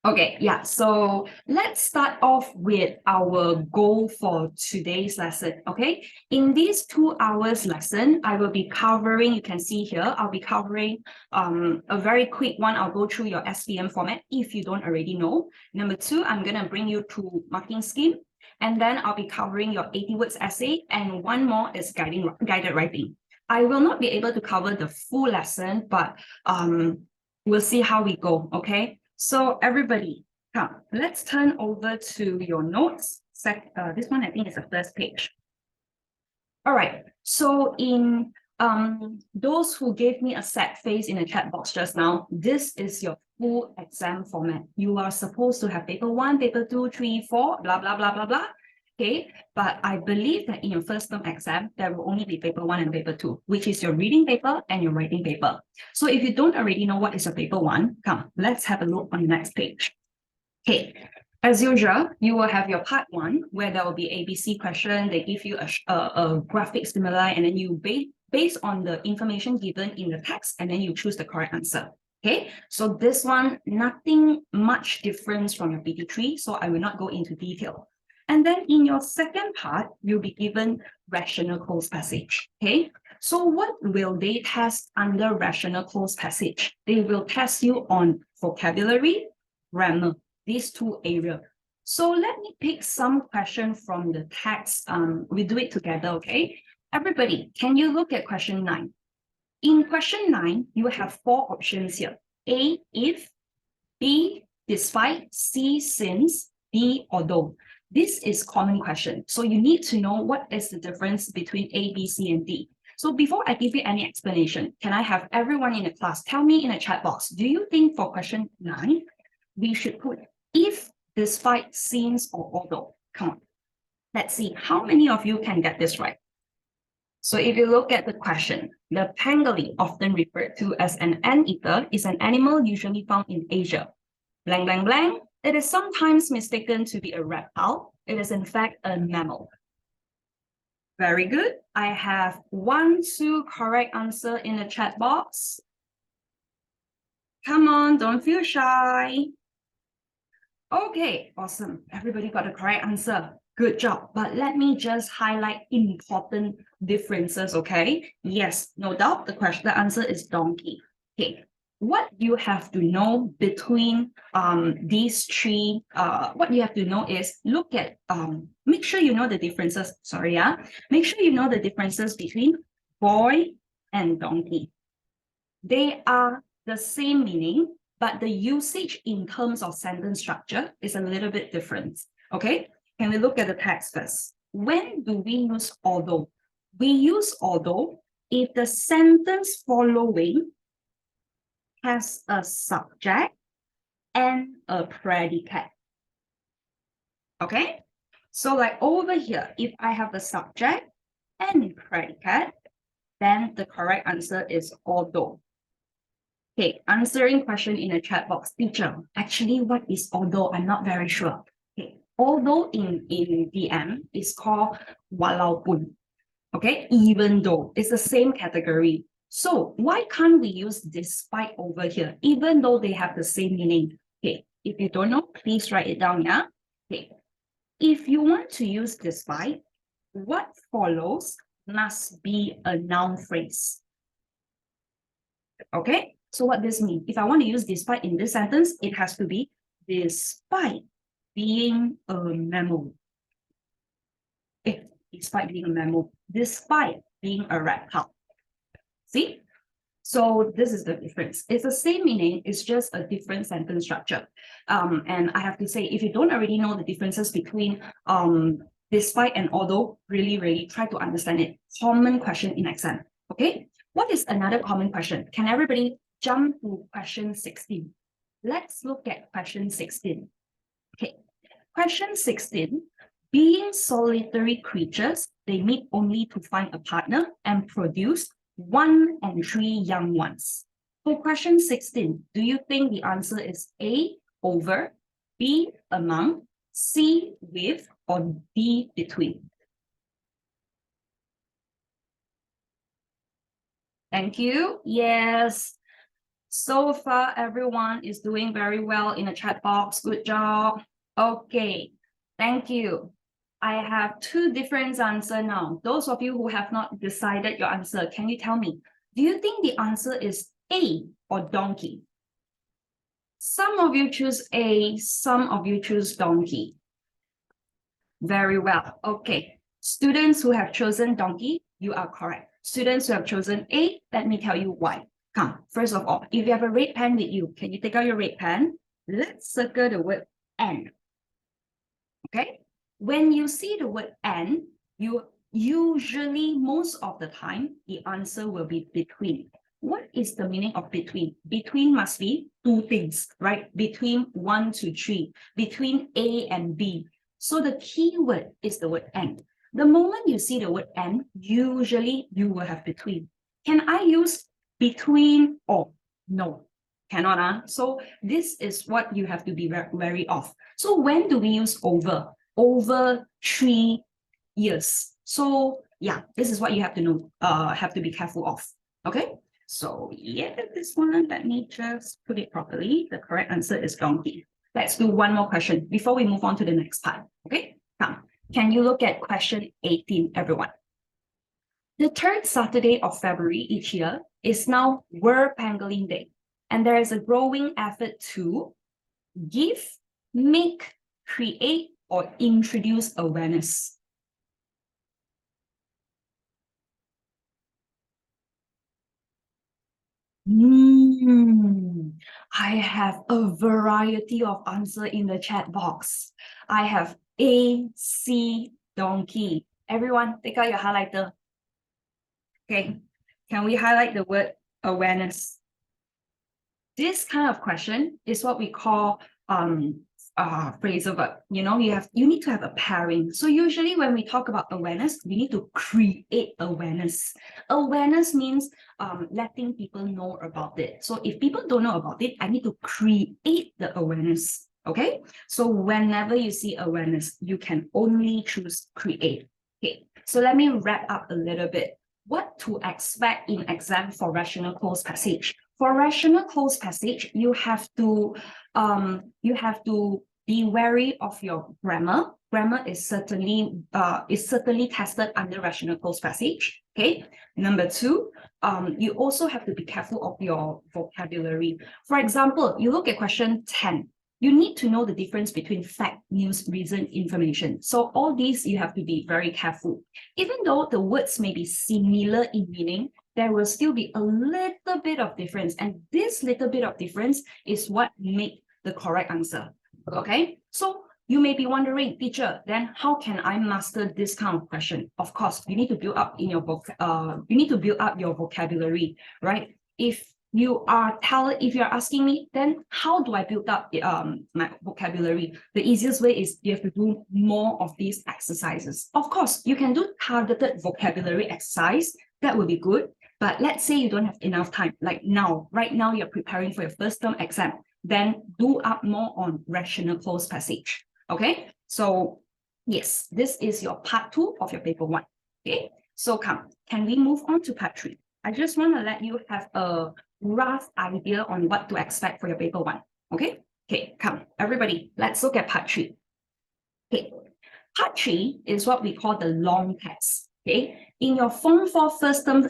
Okay, yeah, so let's start off with our goal for today's lesson, okay? In these 2 hours lesson, I will be covering, you can see here, I'll be covering a very quick one. I'll go through your SPM format if you don't already know. Number 2, I'm going to bring you to marking scheme. And then I'll be covering your 80 words essay, and one more is guided writing. I will not be able to cover the full lesson, but we'll see how we go, okay? So everybody, come, let's turn over to your notes. This one I think is the first page. All right, so in those who gave me a sad face in the chat box just now, this is your full exam format. You are supposed to have paper 1, paper 2, 3, 4, blah, blah, blah, blah, blah. Okay, but I believe that in your first term exam, there will only be paper 1 and paper 2, which is your reading paper and your writing paper. So if you don't already know what is your paper 1, come, let's have a look on the next page. Okay, as usual, you will have your part 1, where there will be ABC question. They give you a graphic stimuli, and then you based on the information given in the text, and then you choose the correct answer. Okay, so this one, nothing much difference from your PT3, so I will not go into detail. And then in your second part, you'll be given rational close passage. Okay, so what will they test under rational close passage? They will test you on vocabulary, grammar, these 2 areas. So let me pick some question from the text. We do it together, okay? Everybody, can you look at question 9? In question 9, you have 4 options here. A, if, B, despite, C, since, D, although. This is common question. So you need to know what is the difference between A, B, C, and D. So before I give you any explanation, can I have everyone in the class tell me in the chat box, do you think for question 9, we should put if, despite, since, or although? Come on. Let's see how many of you can get this right. So if you look at the question, the pangolin, often referred to as an anteater, is an animal usually found in Asia. Blank, blank, blank. It is sometimes mistaken to be a reptile. It is in fact a mammal. Very good. I have 1, 2 correct answer in the chat box. Come on, don't feel shy. Okay, awesome. Everybody got the correct answer. Good job. But let me just highlight important differences, okay? Yes, no doubt the answer is donkey. Okay, what you have to know between these 3, what you have to know is look at, make sure you know the differences. Sorry, yeah. Make sure you know the differences between boy and donkey. They are the same meaning, but the usage in terms of sentence structure is a little bit different. Okay, can we look at the text first? When do we use although? We use although if the sentence following has a subject and a predicate. Okay, so like over here, if I have a subject and predicate, then the correct answer is although. Okay, answering question in the chat box. Teacher, actually, what is although? I'm not very sure. Okay, although in DM is called walaupun. Okay, even though it's the same category. So why can't we use despite over here, even though they have the same meaning? Okay, if you don't know, please write it down, yeah? Okay, if you want to use despite, what follows must be a noun phrase. Okay, so what this means, if I want to use despite in this sentence, it has to be despite being a mammal. Despite being a mammal, despite being a reptile. See? So this is the difference. It's the same meaning, it's just a different sentence structure. And I have to say, if you don't already know the differences between despite and although, really try to understand it. Common question in exam. Okay? What is another common question? Can everybody jump to question 16? Let's look at question 16. Okay, question 16. Being solitary creatures, they meet only to find a partner and produce 1 and 3 young ones. For question 16, do you think the answer is A, over, B, among, C, with, or D, between? Thank you. Yes. So far, everyone is doing very well in the chat box. Good job. Okay, thank you. I have two different answers now. Those of you who have not decided your answer, can you tell me, do you think the answer is A or donkey? Some of you choose A, some of you choose donkey. Very well. Okay. Students who have chosen donkey, you are correct. Students who have chosen A, let me tell you why. Come, first of all, if you have a red pen with you, can you take out your red pen? Let's circle the word and. Okay? When you see the word and, you usually, most of the time, the answer will be between. What is the meaning of between? Between must be two things, right? Between 1 to 3, between A and B. So the key word is the word and. The moment you see the word and, usually you will have between. Can I use between or? No, cannot. So this is what you have to be wary of. So when do we use over? Over 3 years. So yeah, this is what you have to know, have to be careful of. Okay. So yeah, this one, let me just put it properly. The correct answer is donkey. Let's do one more question before we move on to the next part. Okay, come. Can you look at question 18, everyone? The third Saturday of February each year is now World Pangolin Day. And there is a growing effort to give, make, create, or introduce awareness. I have a variety of answers in the chat box. I have A, C, donkey. Everyone, take out your highlighter. Okay, can we highlight the word awareness? This kind of question is what we call phrasal verb. You know, you need to have a pairing. So usually when we talk about awareness, we need to create awareness. Awareness means letting people know about it. So if people don't know about it, I need to create the awareness. Okay, so whenever you see awareness, you can only choose create. Okay, so let me wrap up a little bit. What to expect in exam for rational close passage? For rational close passage, you have to be wary of your grammar. Grammar is certainly tested under rational close passage. Okay. Number two, you also have to be careful of your vocabulary. For example, you look at question 10. You need to know the difference between fact, news, reason, information. So all these you have to be very careful. Even though the words may be similar in meaning, there will still be a little bit of difference. And this little bit of difference is what makes the correct answer. Okay, so you may be wondering, teacher, then how can I master this kind of question? Of course, you need to build up in your vocabulary, right? If you are asking me, then how do I build up my vocabulary? The easiest way is you have to do more of these exercises. Of course, you can do targeted vocabulary exercise. That would be good. But let's say you don't have enough time, like now, right now you're preparing for your first term exam, then do up more on rational close passage. Okay, so yes, this is your part 2 of your paper 1. Okay, so can we move on to part 3? I just want to let you have a rough idea on what to expect for your paper 1. Okay, everybody, let's look at part 3. Okay, part 3 is what we call the long text. Okay, in your Form 4 first term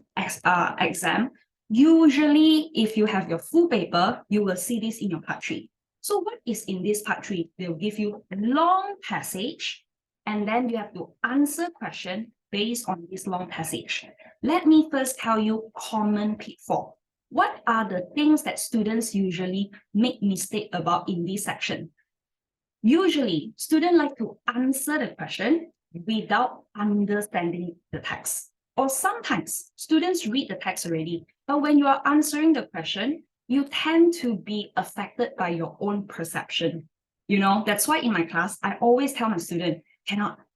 exam, usually if you have your full paper, you will see this in your part 3. So what is in this part 3? They'll give you a long passage, and then you have to answer question based on this long passage. Let me first tell you common pitfall. What are the things that students usually make mistake about in this section? Usually, students like to answer the question without understanding the text. Or sometimes, students read the text already, but when you are answering the question, you tend to be affected by your own perception. You know, that's why in my class, I always tell my students,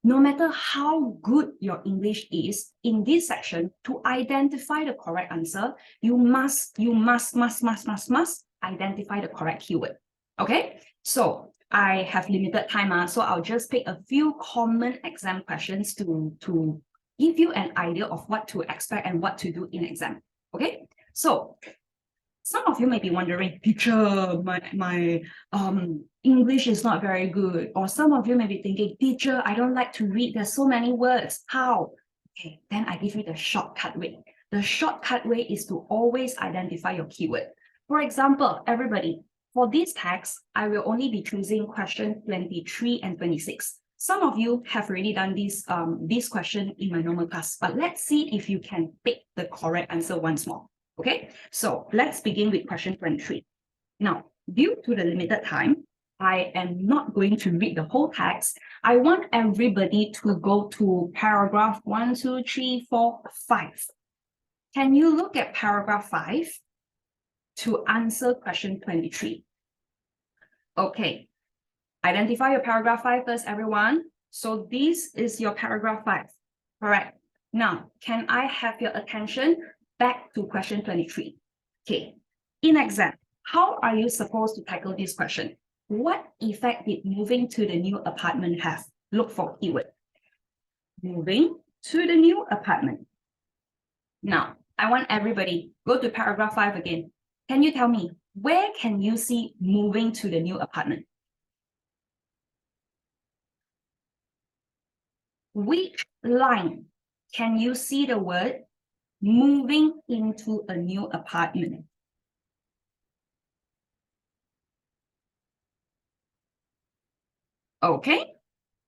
no matter how good your English is in this section, to identify the correct answer, you must identify the correct keyword. Okay, so I have limited time, so I'll just pick a few common exam questions to give you an idea of what to expect and what to do in exam. Okay, so Some of you may be wondering, teacher, my English is not very good. Or some of you may be thinking, teacher, I don't like to read. There's so many words. How? Okay, then I give you the shortcut way. The shortcut way is to always identify your keyword. For example, everybody, for this text, I will only be choosing question 23 and 26. Some of you have already done this question in my normal class, but let's see if you can pick the correct answer once more. Okay, so let's begin with question 23. Now, due to the limited time, I am not going to read the whole text. I want everybody to go to paragraph 1, 2, 3, 4, 5. Can you look at paragraph 5 to answer question 23? Okay, identify your paragraph 5 first, everyone. So this is your paragraph 5, correct? Now, can I have your attention back to question 23? Okay, in exam, how are you supposed to tackle this question? What effect did moving to the new apartment have? Look for keyword. Moving to the new apartment. Now, I want everybody, go to paragraph 5 again. Can you tell me, where can you see moving to the new apartment? Which line can you see the word moving into a new apartment? Okay,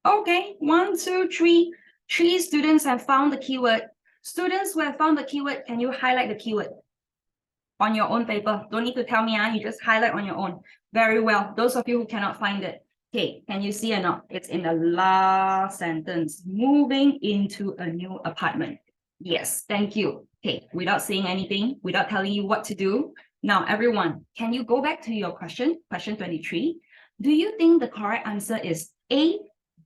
1, 2, 3. 3 students have found the keyword. Students who have found the keyword, can you highlight the keyword on your own paper? Don't need to tell me, you just highlight on your own. Very well. Those of you who cannot find it, okay, can you see or not? It's in the last sentence, moving into a new apartment. Yes, thank you. Okay, without saying anything, without telling you what to do. Now, everyone, can you go back to your question 23? Do you think the correct answer is A,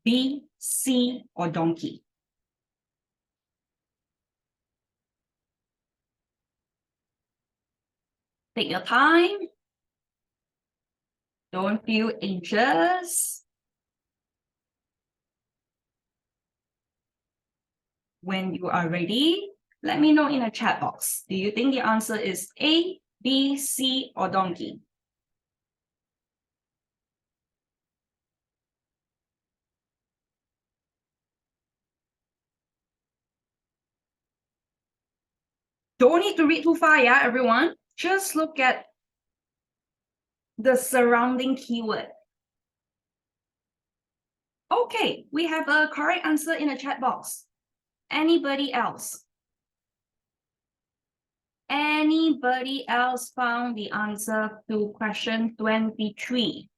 B, C, or donkey? Take your time. Don't feel anxious. When you are ready, let me know in the chat box. Do you think the answer is A, B, C, or donkey? Don't need to read too far, yeah, everyone. Just look at the surrounding keyword. Okay, we have a correct answer in the chat box. Anybody else? Anybody else found the answer to question 23?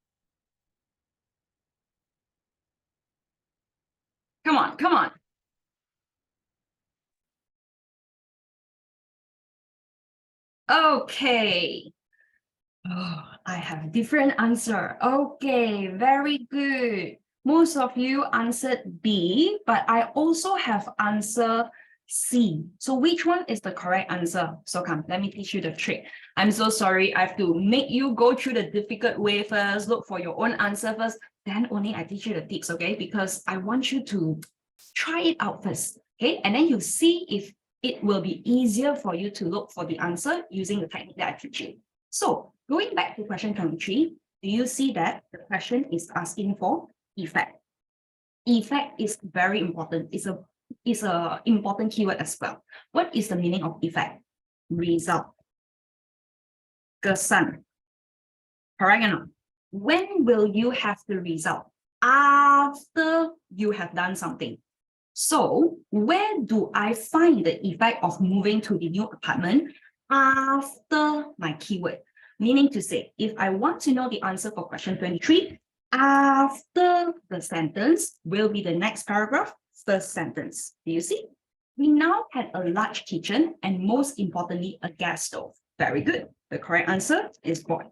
Come on, come on. Okay. Oh, I have different answer. Okay, very good. Most of you answered B, but I also have answer C. So which one is the correct answer? So come, let me teach you the trick. I'm so sorry. I have to make you go through the difficult way first, look for your own answer first, then only I teach you the tips, okay? Because I want you to try it out first, okay? And then you see if it will be easier for you to look for the answer using the technique that I teach you. So going back to question 23, do you see that the question is asking for effect? Effect is very important. It's a important keyword as well. What is the meaning of effect? Result. Kesan. Correct or not? When will you have the result? After you have done something. So where do I find the effect of moving to the new apartment? After my keyword. Meaning to say, if I want to know the answer for question 23, after the sentence will be the next paragraph, first sentence. Do you see? We now had a large kitchen and most importantly, a gas stove. Very good. The correct answer is boy.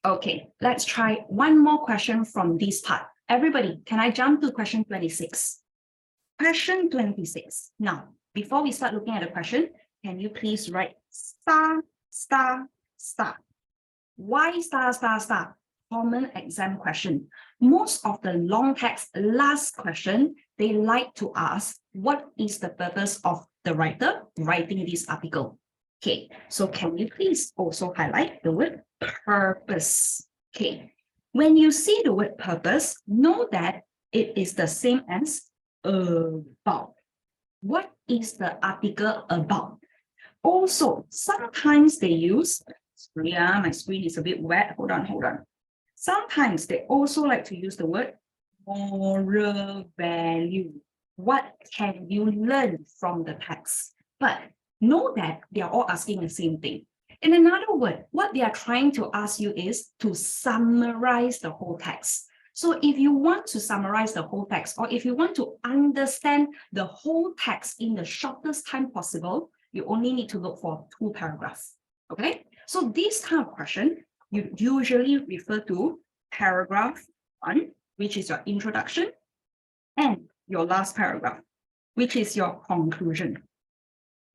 Okay, let's try one more question from this part. Everybody, can I jump to question 26? Question 26. Now, before we start looking at the question, can you please write star, star, star? Why star, star, star? Common exam question. Most of the long text last question, they like to ask, what is the purpose of the writer writing this article? Okay, so can you please also highlight the word purpose? Okay, when you see the word purpose, know that it is the same as about. What is the article about? Also, sometimes they use, yeah, my screen is a bit wet. Hold on. Sometimes they also like to use the word moral value. What can you learn from the text? But know that they are all asking the same thing. In another word, what they are trying to ask you is to summarize the whole text. So if you want to summarize the whole text, or if you want to understand the whole text in the shortest time possible, you only need to look for 2 paragraphs. Okay, so this kind of question, you usually refer to paragraph 1, which is your introduction, and your last paragraph, which is your conclusion.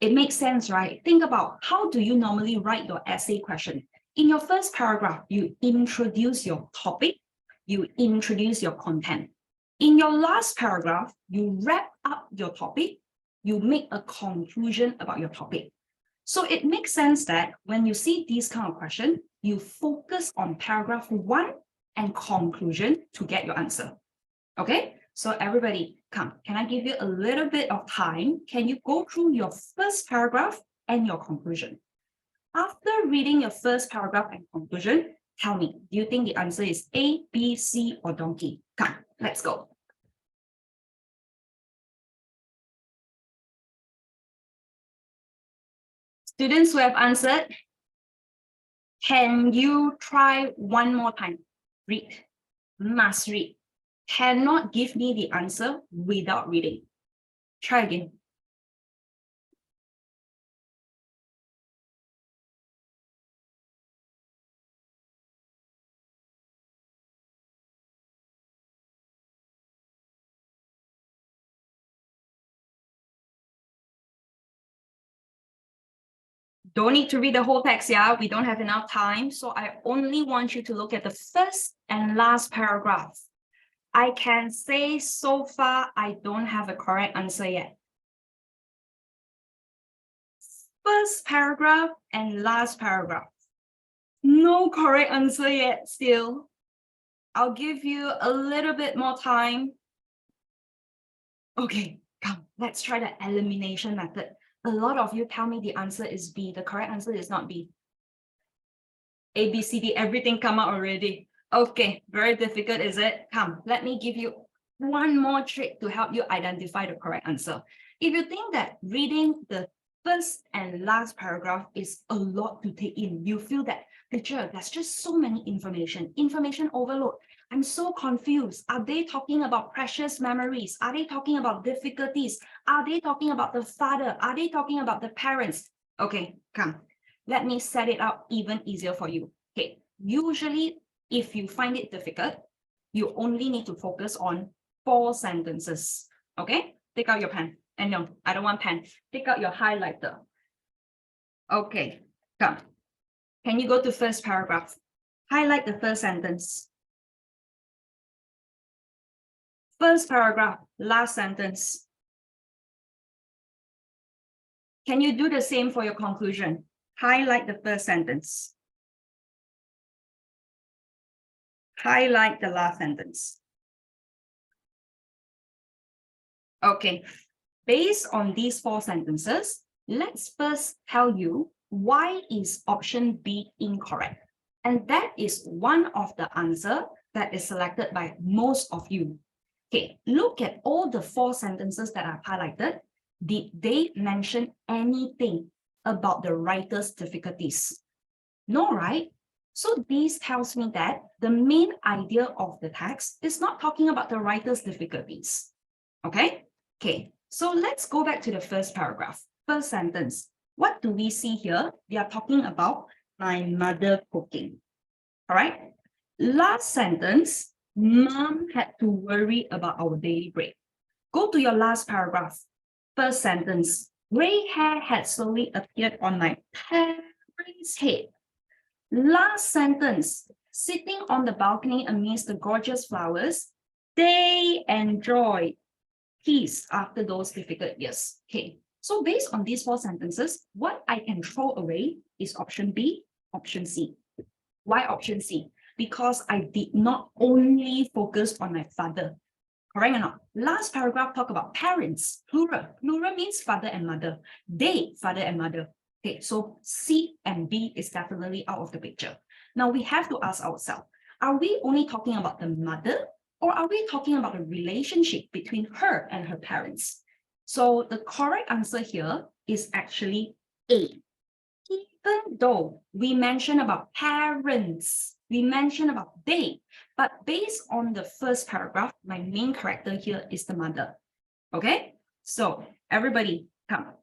It makes sense, right? Think about, how do you normally write your essay question? In your first paragraph, you introduce your topic, you introduce your content. In your last paragraph, you wrap up your topic, you make a conclusion about your topic. So it makes sense that when you see these kind of question, you focus on paragraph 1 and conclusion to get your answer. Okay, so everybody, come, can I give you a little bit of time? Can you go through your first paragraph and your conclusion? After reading your first paragraph and conclusion, tell me, do you think the answer is A, B, C, or donkey? Come, let's go. Students who have answered, can you try one more time? Read, must read. Cannot give me the answer without reading. Try again. Don't need to read the whole text, yeah? We don't have enough time. So I only want you to look at the first and last paragraph. I can say so far, I don't have a correct answer yet. First paragraph and last paragraph. No correct answer yet still. I'll give you a little bit more time. Okay, come, let's try the elimination method. A lot of you tell me the answer is B. The correct answer is not B. A, B, C, D, everything come out already. Okay, very difficult, is it? Come, let me give you one more trick to help you identify the correct answer. If you think that reading the first and last paragraph is a lot to take in, you feel that, teacher, there's just so many information overload. I'm so confused. Are they talking about precious memories? Are they talking about difficulties? Are they talking about the father? Are they talking about the parents? Okay, come. Let me set it up even easier for you. Okay, usually if you find it difficult, you only need to focus on 4 sentences. Okay, take out your pen. And no, I don't want pen. Take out your highlighter. Okay, come. Can you go to first paragraph? Highlight the first sentence. First paragraph, last sentence. Can you do the same for your conclusion? Highlight the first sentence. Highlight the last sentence. Okay, based on these 4 sentences, let's first tell you why is option B incorrect. And that is one of the answer that is selected by most of you. Okay, look at all the 4 sentences that I've highlighted. Did they mention anything about the writer's difficulties? No, right? So this tells me that the main idea of the text is not talking about the writer's difficulties. Okay? Okay, so let's go back to the first paragraph. First sentence. What do we see here? They are talking about my mother cooking. All right? Last sentence, mom had to worry about our daily bread. Go to your last paragraph. First sentence, gray hair had slowly appeared on my parents' head. Last sentence, sitting on the balcony amidst the gorgeous flowers, they enjoyed peace after those difficult years. Okay, So based on these 4 sentences, what I can throw away is option B, option C. Why option C? Because I did not only focus on my father. Correct or not? Last paragraph talk about parents, plural. Plural means father and mother. They, father and mother. Okay, so C and B is definitely out of the picture. Now we have to ask ourselves, are we only talking about the mother, or are we talking about the relationship between her and her parents? So the correct answer here is actually A. Even though we mentioned about parents, we mentioned about they, but based on the first paragraph, my main character here is the mother. Okay, so everybody come.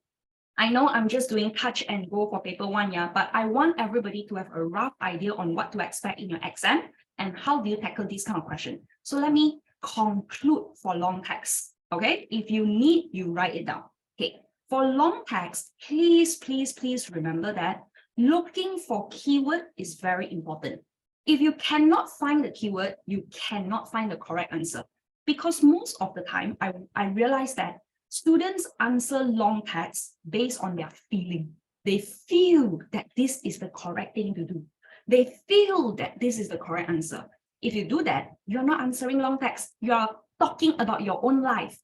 I know I'm just doing touch and go for paper 1, yeah, but I want everybody to have a rough idea on what to expect in your exam and how do you tackle this kind of question. So let me conclude for long text. Okay, if you need, you write it down. Okay, for long text, please remember that looking for keyword is very important. If you cannot find the keyword, you cannot find the correct answer. Because most of the time, I realize that students answer long text based on their feeling. They feel that this is the correct thing to do. They feel that this is the correct answer. If you do that, you're not answering long text. You're talking about your own life.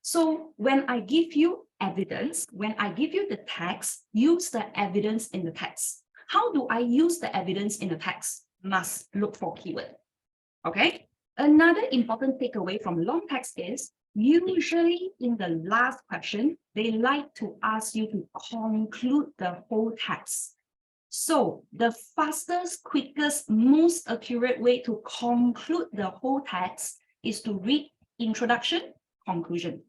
So when I give you evidence, when I give you the text, use the evidence in the text. How do I use the evidence in the text? Must look for keyword. Okay. Another important takeaway from long text is usually in the last question, they like to ask you to conclude the whole text. So the fastest, quickest, most accurate way to conclude the whole text is to read introduction, conclusion.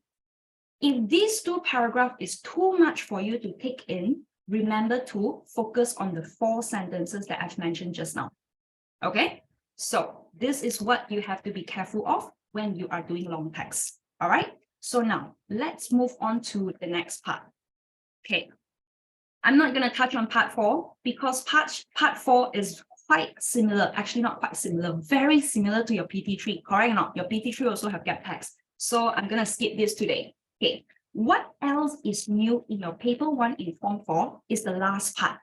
If these 2 paragraphs is too much for you to take in, remember to focus on the 4 sentences that I've mentioned just now. Okay, so this is what you have to be careful of when you are doing long text. All right, so now let's move on to the next part. Okay, I'm not going to touch on part 4 because part 4 is quite similar, actually not quite similar, very similar to your PT3, correct or not? Your PT3 also have gap text. So I'm going to skip this today. Okay, what else is new in your paper 1 in form 4 is the last part.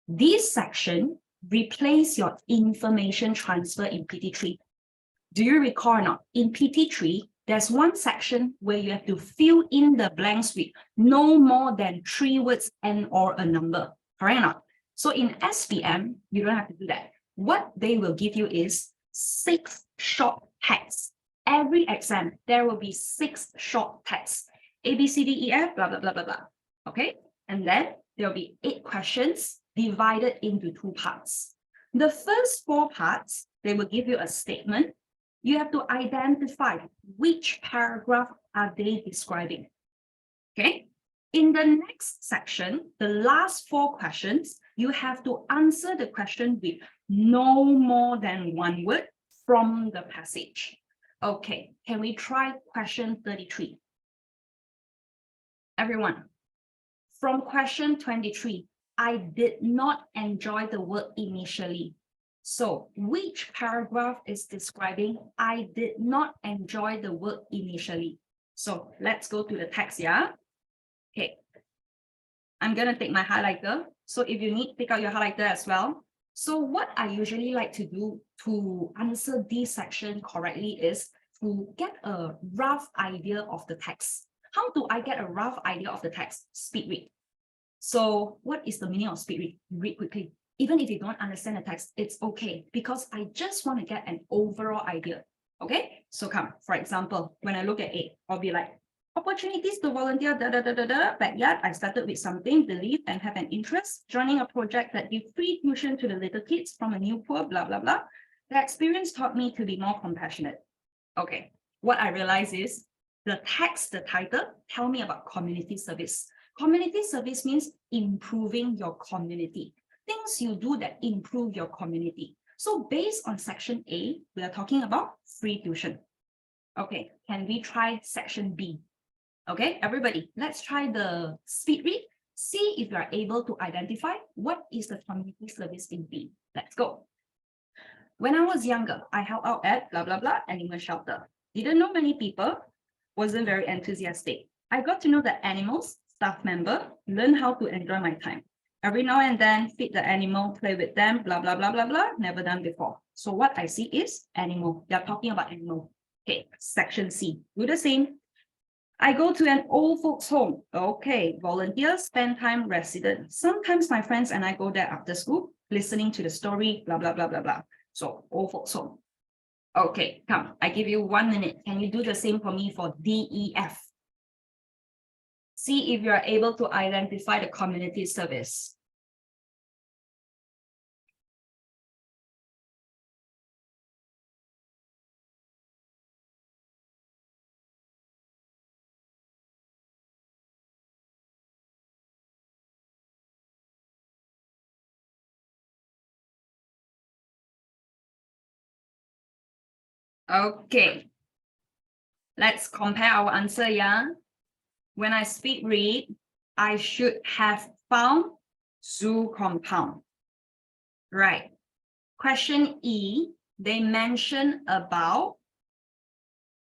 This section replace your information transfer in PT3. Do you recall or not? In PT3, there's one section where you have to fill in the blanks with no more than 3 words and or a number. Correct or not? So in SPM, you don't have to do that. What they will give you is 6 short texts. Every exam, there will be 6 short texts. A, B, C, D, E, F, blah, blah, blah, blah, blah. Okay? And then there'll be 8 questions divided into 2 parts. The first 4 parts, they will give you a statement. You have to identify which paragraph are they describing. Okay? In the next section, the last 4 questions, you have to answer the question with no more than 1 word from the passage. Okay, can we try question 33? Everyone, from question 23, I did not enjoy the work initially. So which paragraph is describing I did not enjoy the work initially? So let's go to the text, yeah? Okay. I'm going to take my highlighter. So if you need, pick out your highlighter as well. So what I usually like to do to answer this section correctly is to get a rough idea of the text. How do I get a rough idea of the text? Speed read. So what is the meaning of speed read? Read quickly. Even if you don't understand the text, it's okay because I just want to get an overall idea. Okay, so come, for example, when I look at A, I'll be like, opportunities to volunteer, backyard, I started with something, believe and have an interest, joining a project that gives free tuition to the little kids from a new poor, blah, blah, blah. The experience taught me to be more compassionate. Okay, what I realize is the text, the title, tell me about community service. Community service means improving your community. Things you do that improve your community. So based on section A, we are talking about free tuition. Okay, can we try section B? Okay, everybody, let's try the speed read. See if you are able to identify what is the community service in B. Let's go. When I was younger, I helped out at blah, blah, blah, animal shelter. Didn't know many people, wasn't very enthusiastic. I got to know the animals, staff member, learn how to enjoy my time. Every now and then, feed the animal, play with them, blah, blah, blah, blah, blah, never done before. So what I see is animal. They're talking about animal. Okay, section C, do the same. I go to an old folks home. Okay, volunteer, spend time, resident. Sometimes my friends and I go there after school, listening to the story, blah, blah, blah, blah, blah. So old folks home. Okay, come, I give you 1 minute. Can you do the same for me for DEF? See if you are able to identify the community service. Okay, let's compare our answer, yeah? When I speed read, I should have found zoo compound. Right. Question E, they mention about,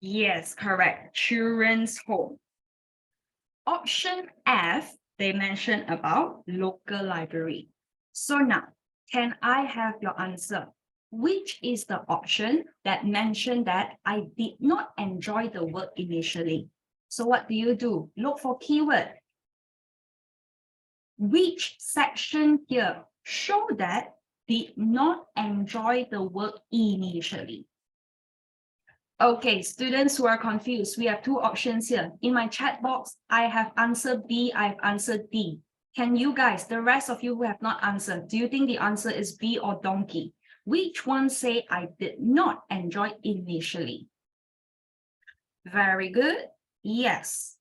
yes, correct, children's home. Option F, they mention about local library. So now, can I have your answer? Which is the option that mentioned that I did not enjoy the work initially? So what do? Look for keyword. Which section here show that did not enjoy the work initially? Okay, students who are confused, we have two options here. In my chat box, I have answered B, I've answered D. Can you guys, the rest of you who have not answered, do you think the answer is B or donkey? Which one say I did not enjoy initially? Very good. Yes.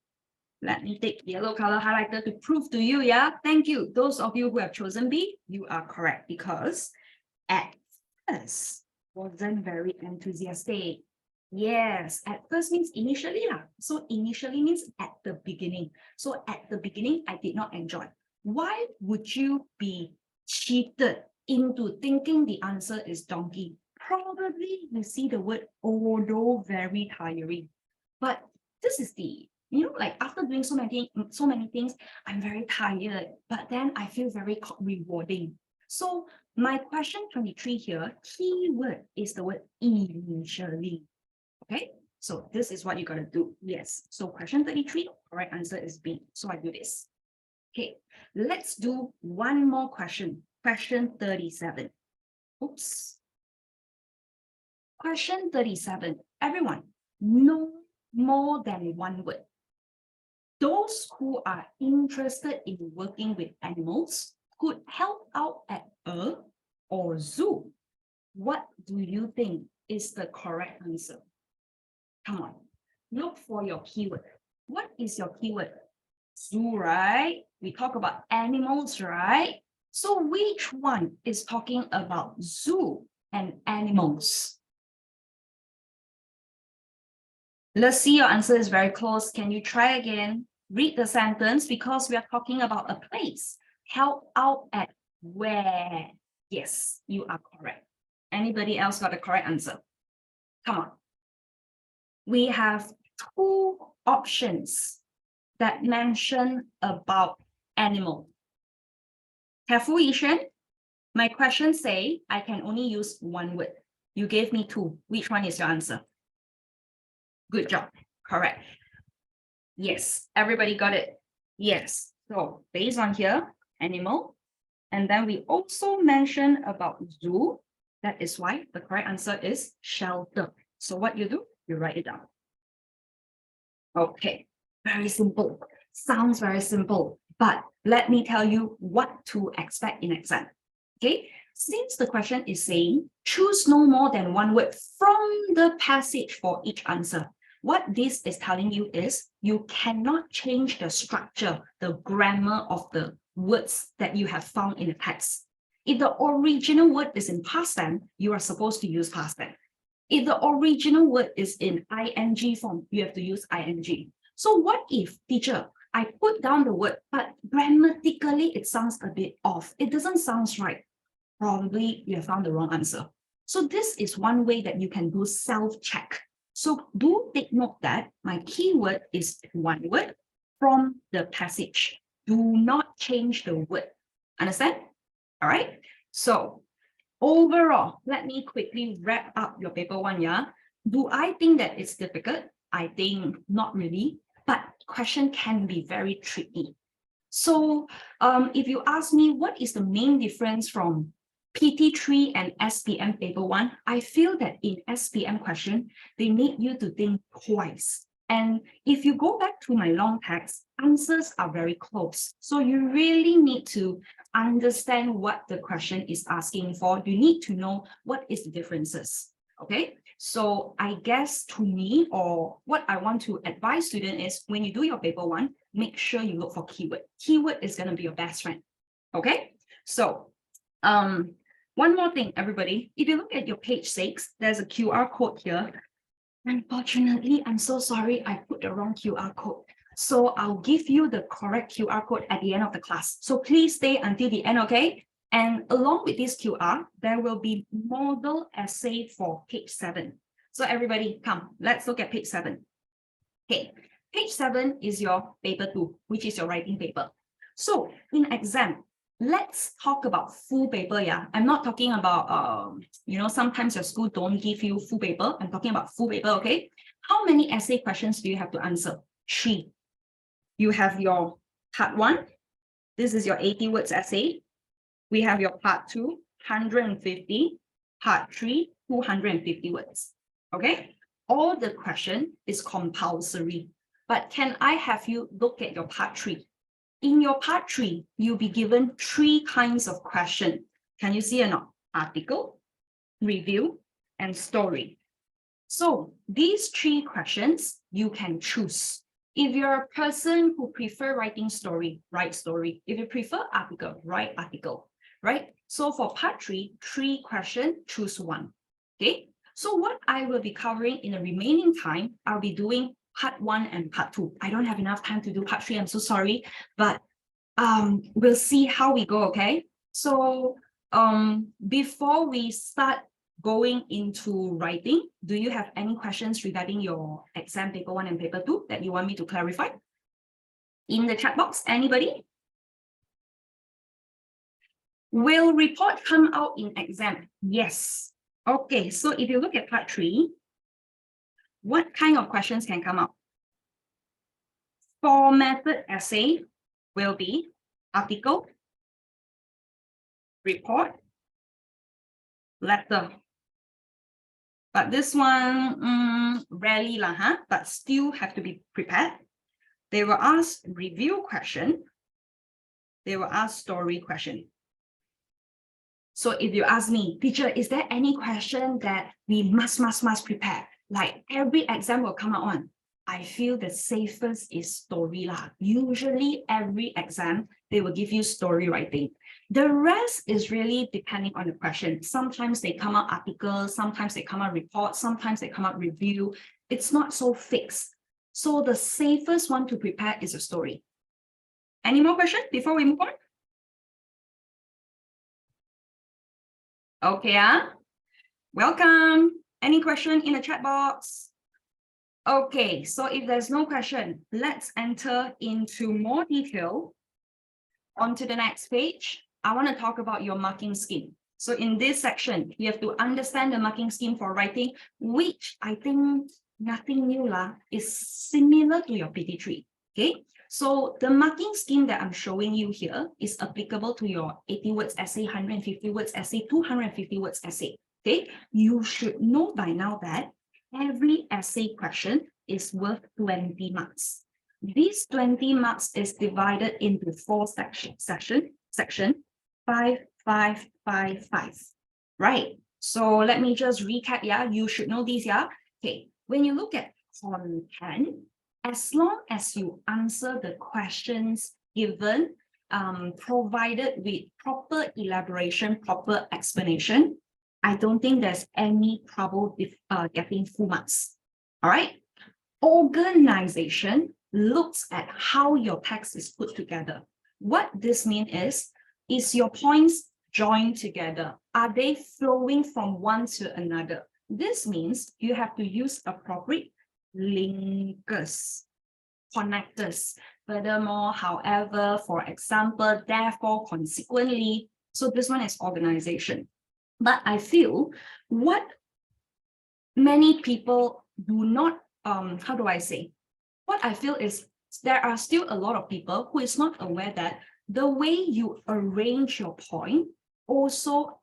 Let me take yellow color highlighter to prove to you, yeah? Thank you. Those of you who have chosen B, you are correct because at first wasn't very enthusiastic. Yes, at first means initially lah. So initially means at the beginning. So at the beginning, I did not enjoy. Why would you be cheated into thinking the answer is donkey? Probably you see the word although very tiring. But this is the, like after doing so many things, I'm very tired, but then I feel very rewarding. So my question 23 here, keyword is the word initially. Okay, so this is what you gotta do. Yes, so question 33, correct answer is B. So I do this. Okay, let's do one more question. Question 37. Oops. Question 37. Everyone, no more than one word. Those who are interested in working with animals could help out at a or zoo. What do you think is the correct answer? Come on, look for your keyword. What is your keyword? Zoo, right? We talk about animals, right? So which one is talking about zoo and animals? Let's see, your answer is very close. Can you try again? Read the sentence because we are talking about a place. Help out at where? Yes, you are correct. Anybody else got the correct answer? Come on. We have two options that mention about animal. Careful, Yishan. My questions say I can only use one word. You gave me two. Which one is your answer? Good job. Correct. Yes, everybody got it. Yes. So based on here, animal. And then we also mentioned about zoo. That is why the correct answer is shelter. So what you do, you write it down. Okay, very simple. Sounds very simple, but let me tell you what to expect in exam. Okay, since the question is saying choose no more than one word from the passage for each answer, what this is telling you is you cannot change the structure, the grammar of the words that you have found in the text. If the original word is in past tense, you are supposed to use past tense. If the original word is in ing form, you have to use ing. So what if, teacher, I put down the word, but grammatically it sounds a bit off. It doesn't sound right. Probably you have found the wrong answer. So this is one way that you can do self-check. So do take note that my keyword is one word from the passage. Do not change the word. Understand? All right. So overall, let me quickly wrap up your paper one. Yeah. Do I think that it's difficult? I think not really, but question can be very tricky. So if you ask me what is the main difference from PT3 and SPM paper one, I feel that in SPM question, they need you to think twice. And if you go back to my long text, answers are very close. So you really need to understand what the question is asking for. You need to know what is the differences. Okay, so I guess to me, or what I want to advise students is when you do your paper one, make sure you look for keyword. Keyword is going to be your best friend. Okay, so one more thing, everybody. If you look at your page 6, there's a QR code here. Unfortunately, I'm so sorry, I put the wrong QR code. So I'll give you the correct QR code at the end of the class. So please stay until the end, okay? And along with this QR, there will be model essay for page 7. So everybody, come, let's look at page 7. Okay, page 7 is your paper 2, which is your writing paper. So in exam, let's talk about full paper. Yeah, I'm not talking about sometimes your school don't give you full paper. I'm talking about full paper. Okay, how many essay questions do you have to answer? 3. You have your part 1. This is your 80 words essay. We have your part 2, 150. Part 3, 250 words. Okay, all the question is compulsory. But can I have you look at your part 3? In your part 3, you'll be given 3 kinds of question. Can you see or not? Article, review, and story. So these 3 questions, you can choose. If you're a person who prefer writing story, write story. If you prefer article, write article, right? So for part 3, 3 questions, choose 1. Okay, so what I will be covering in the remaining time, I'll be doing part 1 and part 2. I don't have enough time to do part 3. I'm so sorry, but we'll see how we go. Okay, so before we start going into writing, do you have any questions regarding your exam paper 1 and paper 2 that you want me to clarify in the chat box? Anybody? Will report come out in exam? Yes. Okay, so if you look at part 3, what kind of questions can come out? Formatted essay will be article, report, letter. But this one, rarely lah, huh? But still have to be prepared. They will ask review question. They will ask story question. So if you ask me, teacher, is there any question that we must prepare? Like every exam will come out on. I feel the safest is story lah. Usually every exam, they will give you story writing. The rest is really depending on the question. Sometimes they come out articles, sometimes they come out report, sometimes they come out review. It's not so fixed. So the safest one to prepare is a story. Any more questions before we move on? Okay, welcome. Any question in the chat box? Okay, so if there's no question, let's enter into more detail. Onto the next page, I want to talk about your marking scheme. So in this section, you have to understand the marking scheme for writing, which I think nothing new lah, is similar to your PT3. Okay, so the marking scheme that I'm showing you here is applicable to your 80 words essay, 150 words essay, 250 words essay. Okay, you should know by now that every essay question is worth 20 marks. These 20 marks is divided into 4 sections. Section 5, 5, 5, 5. Right. So let me just recap. Yeah, you should know these. Yeah. Okay. When you look at content, as long as you answer the questions given, provided with proper elaboration, proper explanation, I don't think there's any trouble with getting full marks. All right. Organization looks at how your text is put together. What this means is your points joined together? Are they flowing from one to another? This means you have to use appropriate linkers. connectors. Furthermore, however, for example, therefore, consequently. So this one is organization. But I feel what many people do not, how do I say? What I feel is there are still a lot of people who is not aware that the way you arrange your point also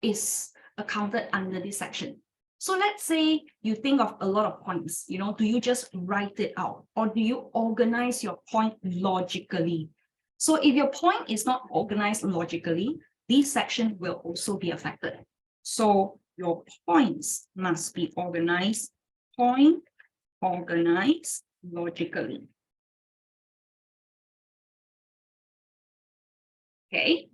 is accounted under this section. So let's say you think of a lot of points, do you just write it out or do you organize your point logically? So if your point is not organized logically, this section will also be affected. So your points must be organized, organized logically. Okay,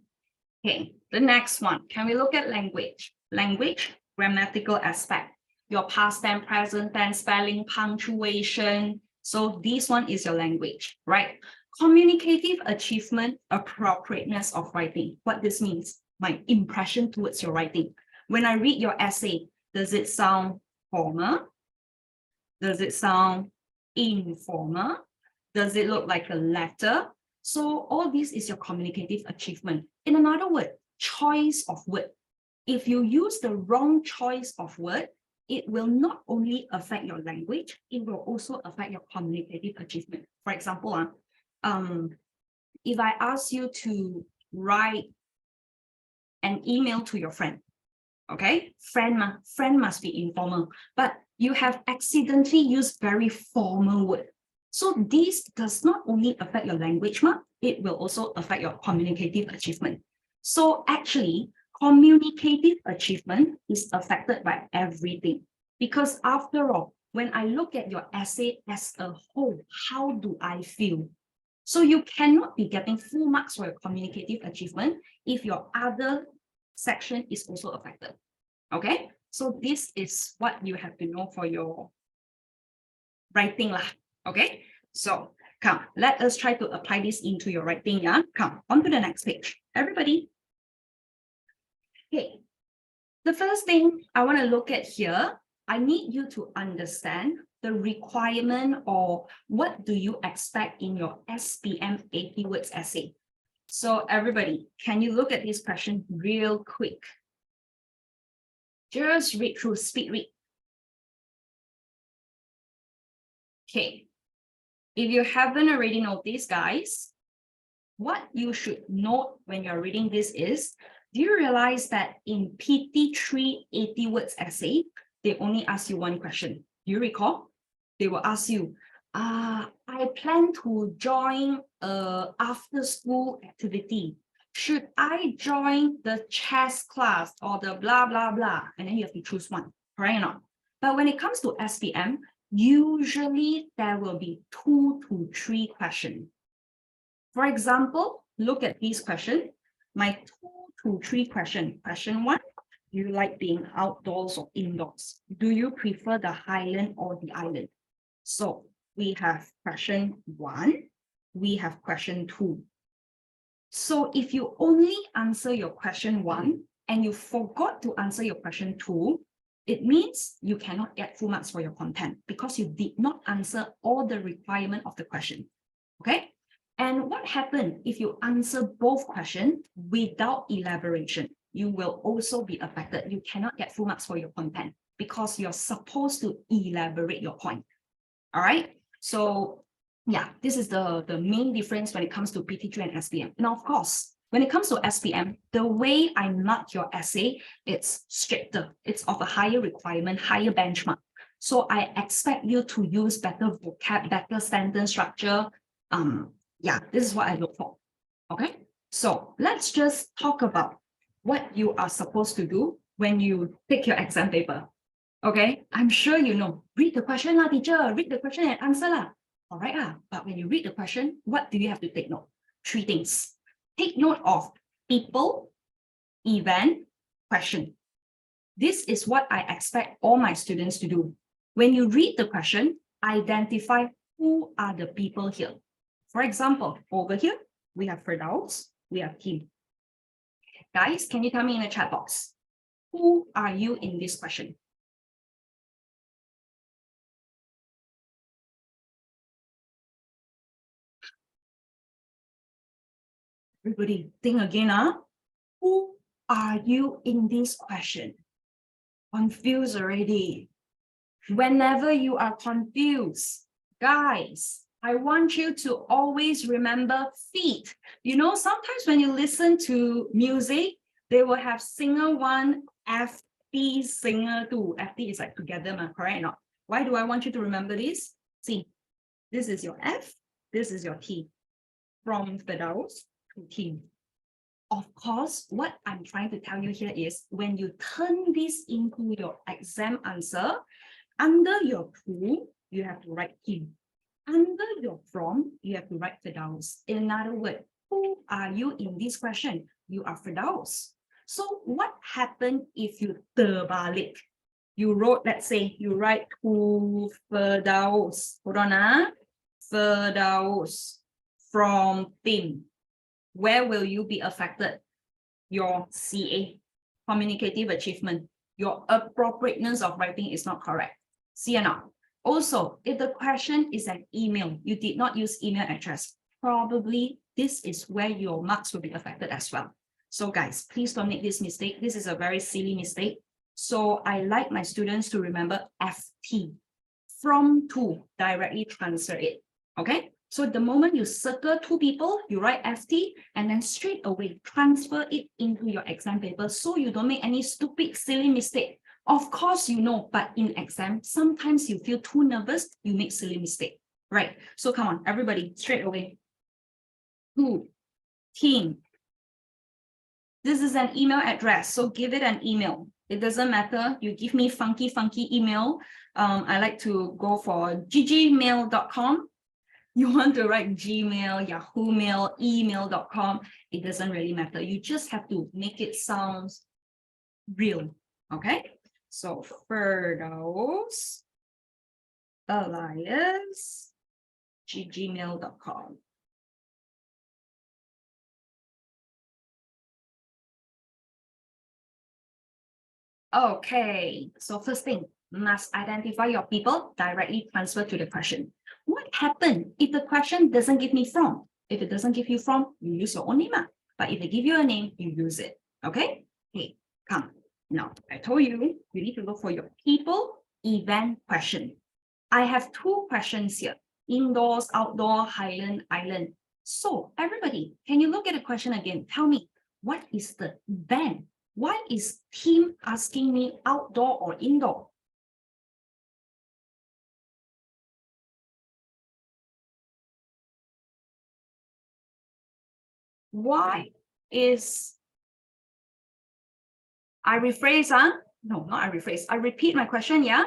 the next one, can we look at language? Language, grammatical aspect, your past tense, present tense, spelling, punctuation. So this one is your language, right? Communicative achievement, appropriateness of writing. What this means, my impression towards your writing. When I read your essay, does it sound formal? Does it sound informal? Does it look like a letter? So all this is your communicative achievement. In another word, choice of word. If you use the wrong choice of word, it will not only affect your language, it will also affect your communicative achievement. For example, if I ask you to write an email to your friend, okay, friend must be informal, but you have accidentally used very formal word. So this does not only affect your language, it will also affect your communicative achievement. So actually, communicative achievement is affected by everything. Because after all, when I look at your essay as a whole, how do I feel? So you cannot be getting full marks for your communicative achievement if your other section is also affected. Okay, so this is what you have to know for your writing lah. Okay, so come, let us try to apply this into your writing. Yeah, come on to the next page, everybody. Okay, the first thing I want to look at here, I need you to understand the requirement or what do you expect in your SPM 80 words essay. So everybody, can you look at this question real quick? Just read through, speed read. Okay, if you haven't already noticed, guys, what you should note when you're reading this is, do you realize that in PT3 80 words essay, they only ask you one question? Do you recall? They will ask you, I plan to join a after school activity. Should I join the chess class or the blah, blah, blah? And then you have to choose one, correct or not? But when it comes to SPM, usually there will be 2 to 3 questions. For example, look at this question. My 2 to 3 question. Question 1, do you like being outdoors or indoors? Do you prefer the highland or the island? So we have question 1, we have question 2. So if you only answer your question 1 and you forgot to answer your question 2, it means you cannot get full marks for your content because you did not answer all the requirement of the question. Okay? And what happens if you answer both questions without elaboration? You will also be affected. You cannot get full marks for your content because you're supposed to elaborate your point. All right? So yeah, this is the main difference when it comes to PT3 and SPM. Now, of course, when it comes to SPM, the way I mark your essay, it's stricter. It's of a higher requirement, higher benchmark. So I expect you to use better vocab, better sentence structure. Yeah, this is what I look for. Okay, so let's just talk about what you are supposed to do when you take your exam paper. Okay, I'm sure you know. Read the question, lah, teacher. Read the question and answer, lah. All right, but when you read the question, what do you have to take note? 3 things. Take note of people, event, question. This is what I expect all my students to do. When you read the question, identify who are the people here. For example, over here, we have Firdaus, we have Kim. Guys, can you tell me in the chat box, who are you in this question? Everybody, think again, Who are you in this question? Confused already. Whenever you are confused, guys, I want you to always remember feet. You know, sometimes when you listen to music, they will have singer 1, FT, singer 2. FT is like together, correct or not? Why do I want you to remember this? See, this is your F, this is your T. From Firdaus to team. Of course, what I'm trying to tell you here is when you turn this into your exam answer, under your to, you have to write team. Under your from, you have to write Firdaus. In other words, who are you in this question? You are Firdaus. So what happened if you terbalik? You wrote, let's say, you write to Firdaus. Hold on, Firdaus from team. Where will you be affected? Your CA, communicative achievement. Your appropriateness of writing is not correct. See or not? Also, if the question is an email, you did not use email address, probably this is where your marks will be affected as well. So guys, please don't make this mistake. This is a very silly mistake. So I like my students to remember FT, from to, directly transfer it, okay? So the moment you circle 2 people, you write FT and then straight away transfer it into your exam paper so you don't make any stupid, silly mistake. Of course, you know, but in exam, sometimes you feel too nervous, you make silly mistake, right? So come on, everybody, straight away. Who? Team. This is an email address, so give it an email. It doesn't matter. You give me funky email. I like to go for ggmail.com. You want to write Gmail, Yahoo Mail, email.com. It doesn't really matter. You just have to make it sound real. Okay. So Firdaus Elias gmail.com. Okay, so first thing, must identify your people, directly transfer to the question. What happens if the question doesn't give me from? If it doesn't give you from, you use your own name. But if they give you a name, you use it. Okay? Okay, come. Now, I told you, you need to look for your people, event, question. I have 2 questions here. Indoors, outdoor, highland, island. So everybody, can you look at the question again? Tell me, what is the event? Why is team asking me outdoor or indoor? Why is, I rephrase, no, not I rephrase, I repeat my question, yeah?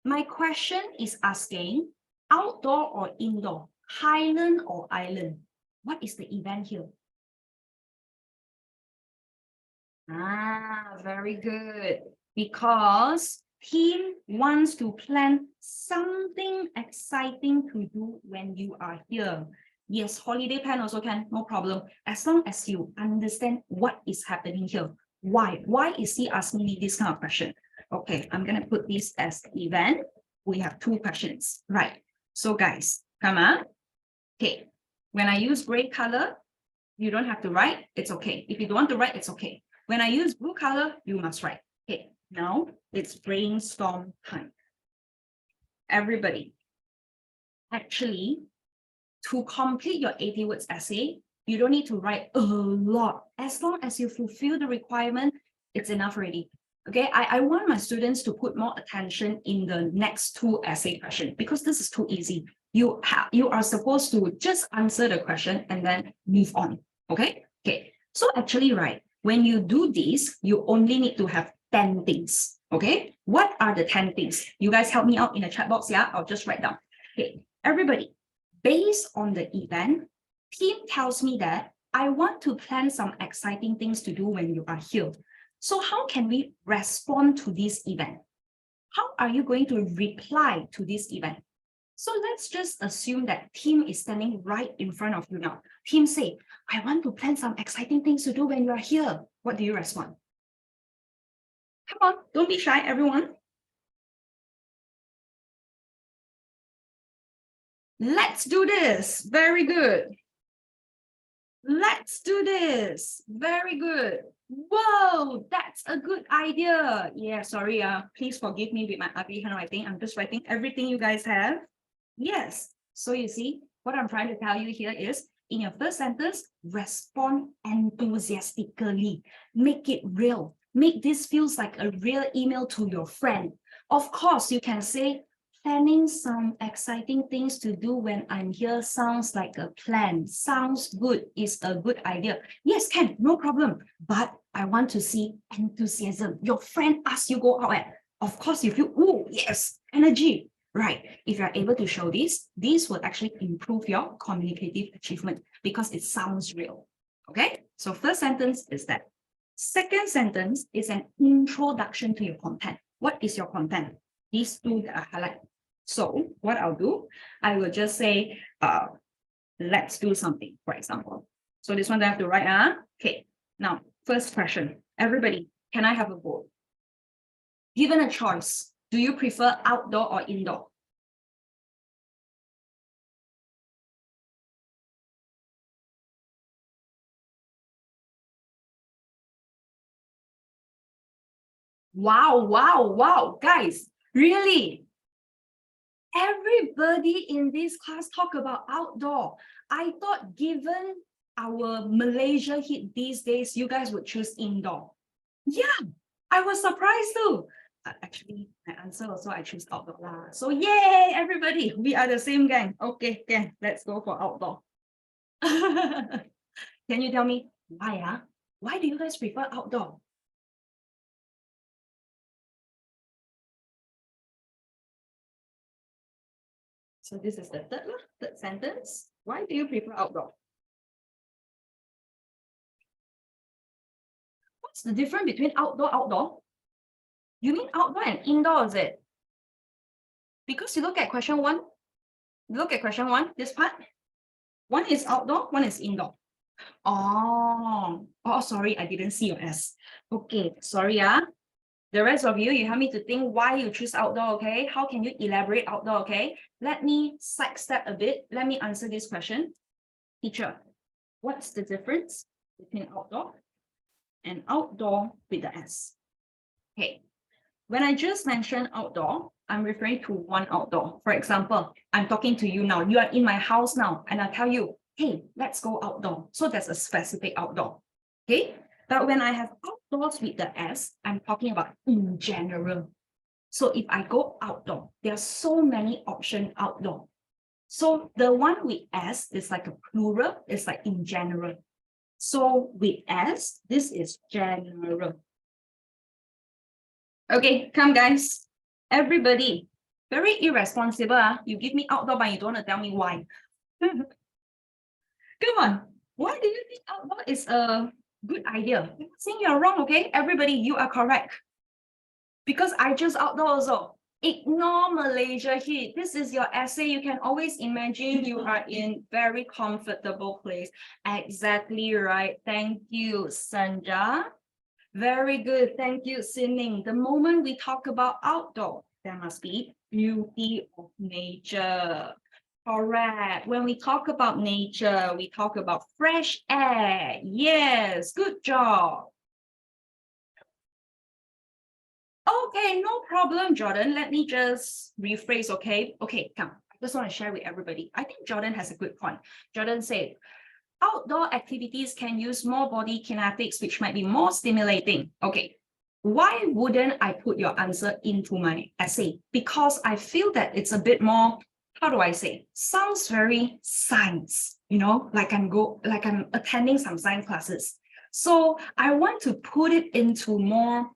My question is asking outdoor or indoor, highland or island. What is the event here? Very good. Because team wants to plan something exciting to do when you are here. Yes, holiday plan also can, no problem. As long as you understand what is happening here. Why? Why is he asking me this kind of question? Okay, I'm going to put this as event. We have 2 questions, right? So guys, come on. Okay, when I use gray color, you don't have to write, it's okay. If you don't want to write, it's okay. When I use blue color, you must write. Okay, now it's brainstorm time. Everybody, actually, to complete your 80 words essay, you don't need to write a lot. As long as you fulfill the requirement, it's enough already. Okay, I want my students to put more attention in the next 2 essay questions because this is too easy. You are supposed to just answer the question and then move on. Okay, okay. So actually, right, when you do this, you only need to have 10 things. Okay, what are the 10 things? You guys help me out in the chat box. Yeah, I'll just write down. Okay, everybody, based on the event, team tells me that I want to plan some exciting things to do when you are here. So how can we respond to this event? How are you going to reply to this event? So let's just assume that team is standing right in front of you now. Team say, I want to plan some exciting things to do when you are here. What do you respond? Come on, don't be shy, everyone. Let's do this. Very good. Let's do this. Very good. Whoa, that's a good idea. Yeah, sorry, please forgive me with my ugly handwriting. I'm just writing everything you guys have. Yes. So you see, what I'm trying to tell you here is, in your first sentence, respond enthusiastically. Make it real. Make this feels like a real email to your friend. Of course, you can say, planning some exciting things to do when I'm here sounds like a plan. Sounds good, is a good idea. Yes, can, no problem. But I want to see enthusiasm. Your friend asks you go out. Of course, you feel, oh, yes, energy. Right. If you're able to show this will actually improve your communicative achievement because it sounds real. Okay. So first sentence is that. Second sentence is an introduction to your content. What is your content? These two that I highlight. So what I'll do, I will just say, let's do something, for example. So this one I have to write. Okay. Now, first question. Everybody, can I have a vote? Given a choice, do you prefer outdoor or indoor? Wow, wow, wow, guys, really? Everybody in this class talk about outdoor. I thought given our Malaysia heat these days, you guys would choose indoor. Yeah, I was surprised too. Actually, my answer also I choose outdoor lah. So yay, everybody, we are the same gang. Okay, let's go for outdoor. Can you tell me why? Why do you guys prefer outdoor? So this is the third sentence. Why do you prefer outdoor? What's the difference between outdoor? You mean outdoor and indoor, is it? Because you look at question one, this part. One is outdoor, one is indoor. Oh, sorry, I didn't see your S. Okay, sorry. The rest of you, you help me to think why you choose outdoor, okay? How can you elaborate outdoor, okay? Let me sidestep a bit. Let me answer this question. Teacher, what's the difference between outdoor and outdoor with the S? Okay, when I just mentioned outdoor, I'm referring to one outdoor. For example, I'm talking to you now. You are in my house now, and I tell you, hey, let's go outdoor. So that's a specific outdoor. Okay, but when I have outdoors with the S, I'm talking about in general. So if I go outdoor, there are so many options outdoor. So the one with S is like a plural, it's like in general. So with S, this is general. Okay, come guys. Everybody, very irresponsible. You give me outdoor, but you don't want to tell me why. Come on. Why do you think outdoor is a good idea? I'm not saying you're wrong, okay? Everybody, you are correct. Because I choose outdoor also. Ignore Malaysia heat. This is your essay. You can always imagine you are in very comfortable place. Exactly right. Thank you, Sanja. Very good. Thank you, Sining. The moment we talk about outdoor, there must be beauty of nature. Correct. When we talk about nature, we talk about fresh air. Yes, good job. Okay, no problem, Jordan. Let me just rephrase, okay? Okay, come. I just want to share with everybody. I think Jordan has a good point. Jordan said, outdoor activities can use more body kinetics, which might be more stimulating. Okay, why wouldn't I put your answer into my essay? Because I feel that it's a bit more, how do I say, sounds very science, you know, like I'm attending some science classes. So I want to put it into more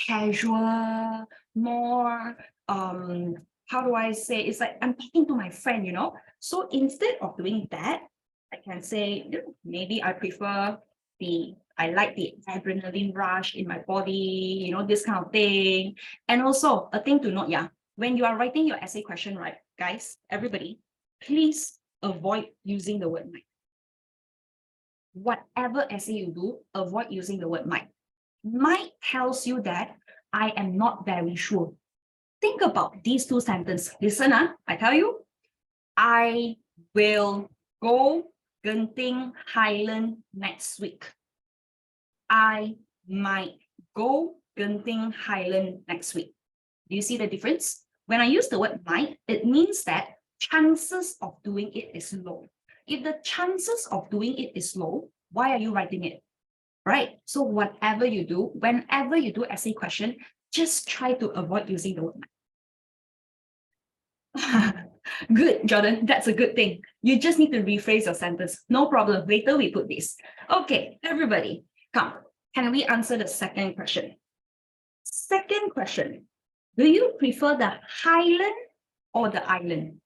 casual, more how do I say, it's like I'm talking to my friend, you know. So instead of doing that, I can say maybe I prefer I like the adrenaline rush in my body, you know, this kind of thing. And also a thing to note, when you are writing your essay question, right, guys, everybody, please avoid using the word might. Whatever essay you do, avoid using the word might. Might tells you that I am not very sure. Think about these two sentences. Listen, I tell you, I will go Genting Highland next week. I might go Genting Highland next week. Do you see the difference? When I use the word might, it means that chances of doing it is low. If the chances of doing it is low, why are you writing it? Right? So whatever you do, whenever you do essay question, just try to avoid using the word might. Good, Jordan. That's a good thing. You just need to rephrase your sentence. No problem. Later we put this. Okay, everybody, come. Can we answer the second question? Second question. Do you prefer the highland or the island?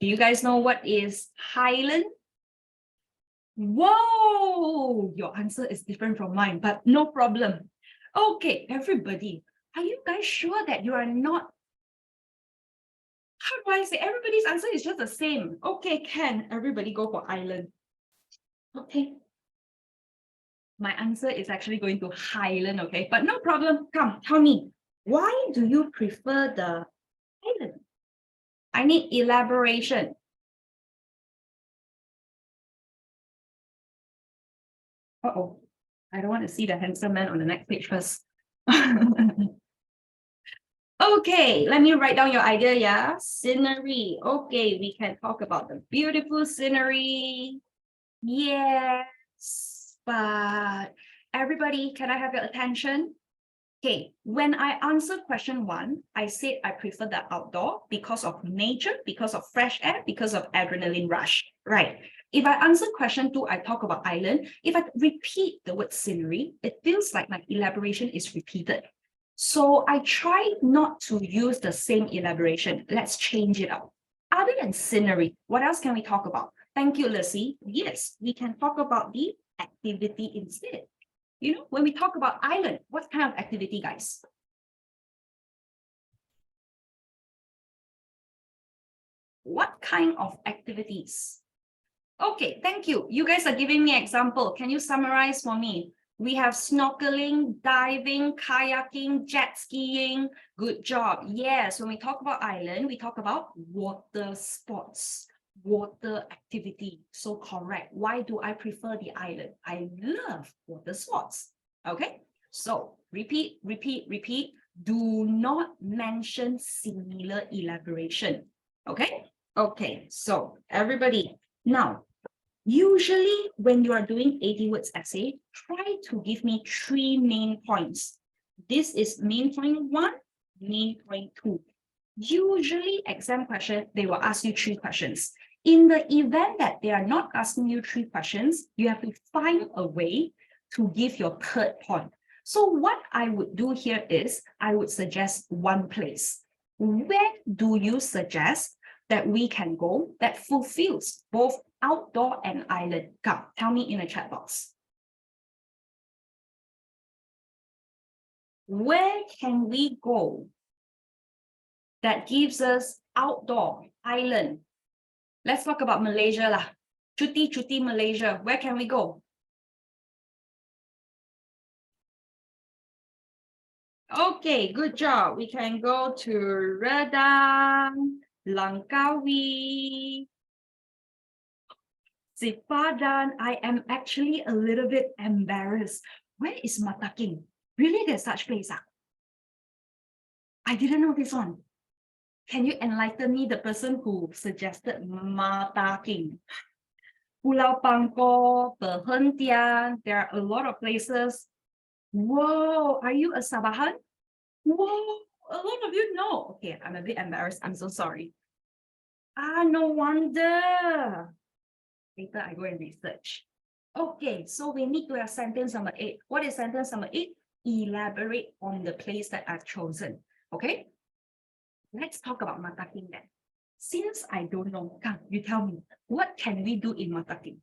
Do you guys know what is highland? Whoa, your answer is different from mine, but no problem. Okay, everybody, are you guys sure that you are not? How do I say? Everybody's answer is just the same. Okay, can everybody go for island? Okay. My answer is actually going to highland, okay? But no problem. Come, tell me, why do you prefer the island? I need elaboration. Uh-oh, I don't want to see the handsome man on the next page first. Okay, let me write down your idea, yeah? Scenery. Okay, we can talk about the beautiful scenery. Yes, but everybody, can I have your attention? Okay, when I answered question 1, I said I prefer the outdoor because of nature, because of fresh air, because of adrenaline rush, right? If I answer question 2, I talk about island. If I repeat the word scenery, it feels like my elaboration is repeated. So I try not to use the same elaboration. Let's change it up. Other than scenery, what else can we talk about? Thank you, Lucy. Yes, we can talk about the activity instead. You know, when we talk about island, what kind of activity, guys? What kind of activities? Okay, thank you. You guys are giving me an example. Can you summarize for me? We have snorkeling, diving, kayaking, jet skiing. Good job. Yes, when we talk about island, we talk about water sports, water activity. So correct. Why do I prefer the island? I love water sports. Okay, so repeat, repeat, repeat. Do not mention similar elaboration. Okay, okay. So everybody, now, usually when you are doing 80 words essay, try to give me 3 main points. This is main point 1, main point 2. Usually exam question, they will ask you 3 questions. In the event that they are not asking you 3 questions, you have to find a way to give your third point. So what I would do here is, I would suggest one place. Where do you suggest that we can go that fulfills both outdoor and island? Come, tell me in the chat box. Where can we go that gives us outdoor, island? Let's talk about Malaysia lah. Cuti Malaysia. Where can we go? Okay, good job. We can go to Redang, Langkawi, Sipadan. I am actually a little bit embarrassed. Where is Mataking? Really, there's such place? I didn't know this one. Can you enlighten me, the person who suggested Mataking? Pulau Pangkor, Perhentian, there are a lot of places. Whoa, are you a Sabahan? Whoa, a lot of you know. Okay, I'm a bit embarrassed. I'm so sorry. No wonder. Later I go and research. Okay, so we need to have sentence number 8. What is sentence number 8? Elaborate on the place that I've chosen. Okay, let's talk about Mataking then. Since I don't know, come, you tell me, what can we do in Mataking?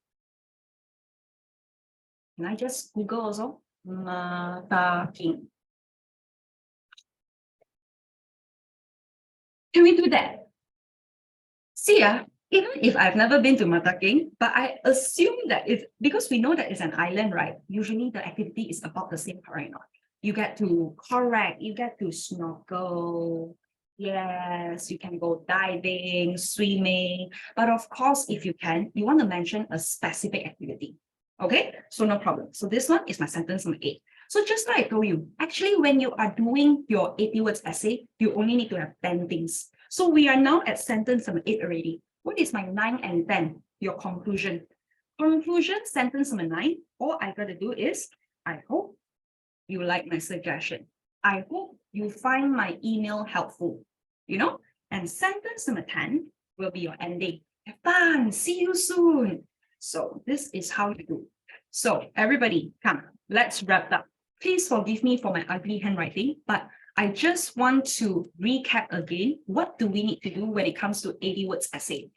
Can I just Google also? Mataking. Can we do that? See, even if I've never been to Mataking, but I assume that it's because we know that it's an island, right? Usually the activity is about the same, right? You get to correct, you get to snorkel, Yes, you can go diving, swimming, but of course, if you can, you want to mention a specific activity. Okay, so no problem. So this one is my sentence number 8. So just like I told you, actually, when you are doing your 80 words essay, you only need to have 10 things. So we are now at sentence number 8 already. What is my 9 and 10? Your conclusion. Conclusion, sentence number 9, all I got to do is, I hope you like my suggestion. I hope you find my email helpful, and sentence number 10 will be your ending. Have fun, see you soon. So this is how you do. So everybody, come, let's wrap up. Please forgive me for my ugly handwriting, but I just want to recap again. What do we need to do when it comes to 80 words essay?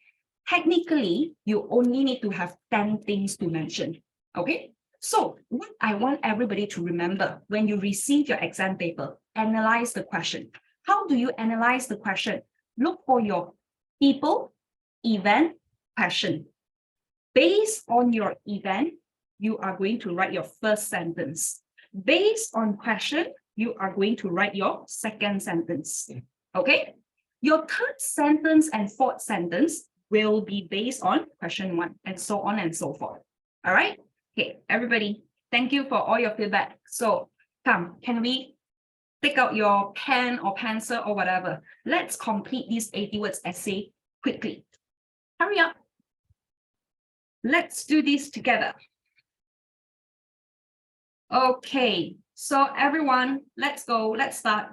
Technically, you only need to have 10 things to mention, okay? So what I want everybody to remember when you receive your exam paper, analyze the question. How do you analyze the question? Look for your people, event, question. Based on your event, you are going to write your first sentence. Based on question, you are going to write your second sentence. Okay? Your third sentence and fourth sentence will be based on question 1 and so on and so forth. All right? Okay, everybody, thank you for all your feedback. So come, can we take out your pen or pencil or whatever? Let's complete this 80 words essay quickly. Hurry up. Let's do this together. Okay, so everyone, let's go. Let's start.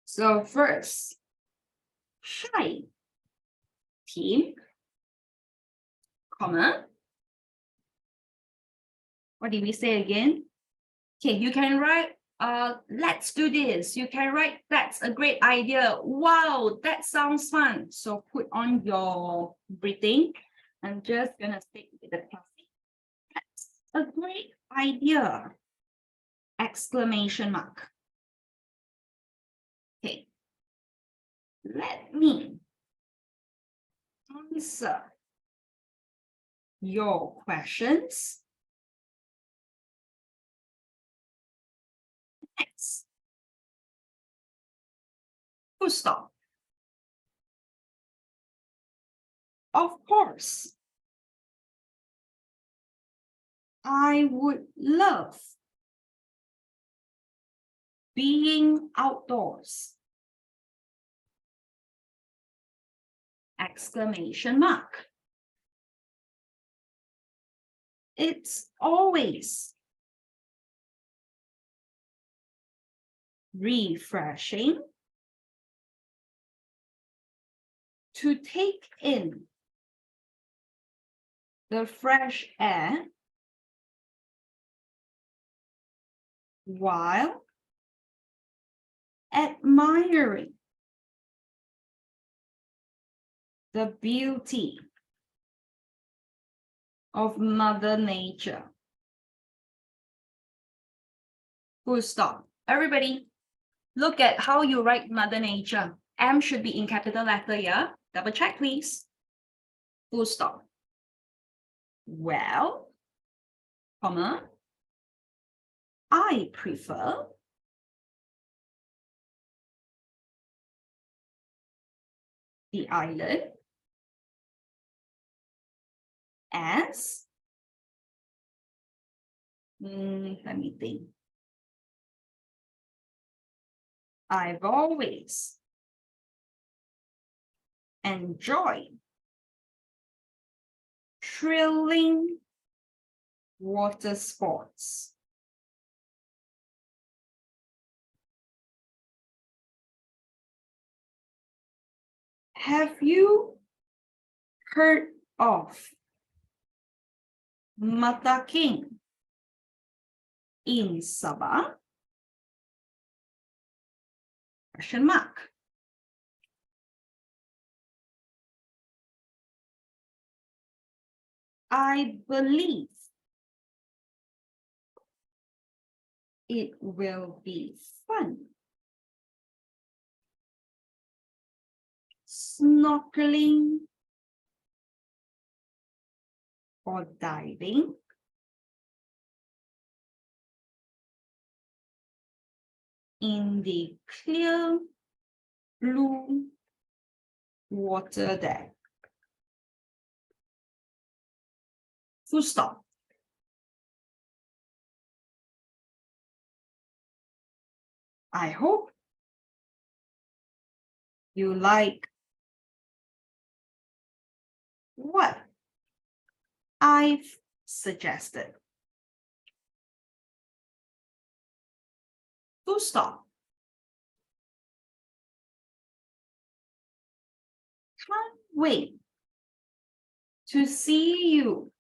So first, hi, team, comma. What did we say again? Okay, you can write, let's do this. You can write, that's a great idea. Wow, that sounds fun. So put on your breathing. I'm just gonna stick with the classic. That's a great idea. Exclamation mark. Okay, let me answer your questions. Next. Full stop. Of course, I would love being outdoors. Exclamation mark. It's always refreshing to take in the fresh air while admiring the beauty of Mother Nature. Full stop. Everybody, look at how you write Mother Nature. M should be in capital letter, yeah? Double check, please. Full stop. Well, comma, I prefer the island as, let me think. I've always enjoyed thrilling water sports. Have you heard of Mata King in Sabah? Question mark. I believe it will be fun snorkeling or diving in the clear blue water there. Full stop. I hope you like what I've suggested. Full stop. Can't wait to see you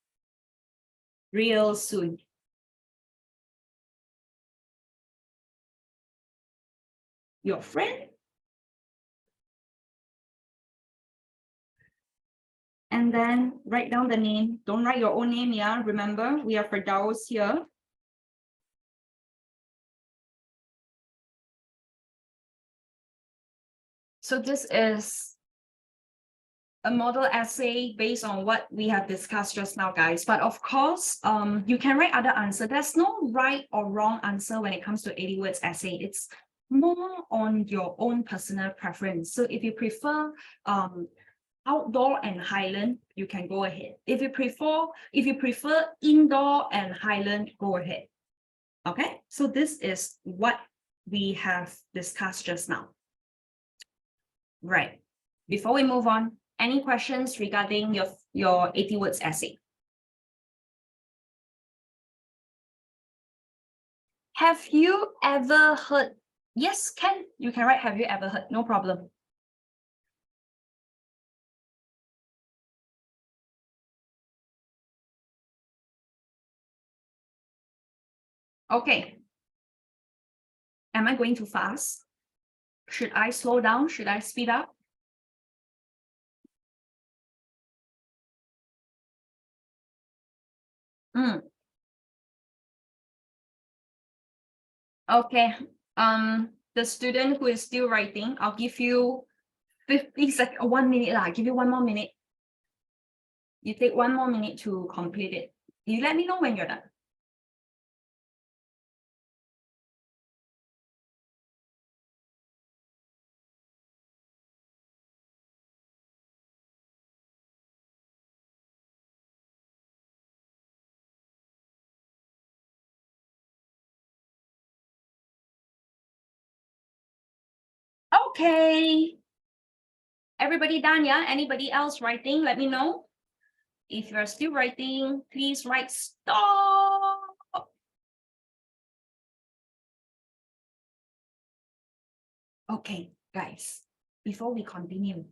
real soon. Your friend. And then write down the name. Don't write your own name, yeah? Remember, we are Firdaus here. So this is a model essay based on what we have discussed just now, guys. But of course, you can write other answer. There's no right or wrong answer when it comes to 80 words essay. It's more on your own personal preference. So if you prefer outdoor and highland, you can go ahead. If you prefer indoor and highland, go ahead. Okay, so this is what we have discussed just now. Right. Before we move on, any questions regarding your 80 words essay? Have you ever heard? Yes, Ken, you can write have you ever heard, no problem. Okay. Am I going too fast? Should I slow down? Should I speed up? Okay. The student who is still writing, I'll give you 50 seconds, 1 minute. I'll give you 1 more minute. You take 1 more minute to complete it. You let me know when you're done. Okay. Everybody done, yeah? Anybody else writing? Let me know. If you're still writing, please write stop. Okay, guys, before we continue,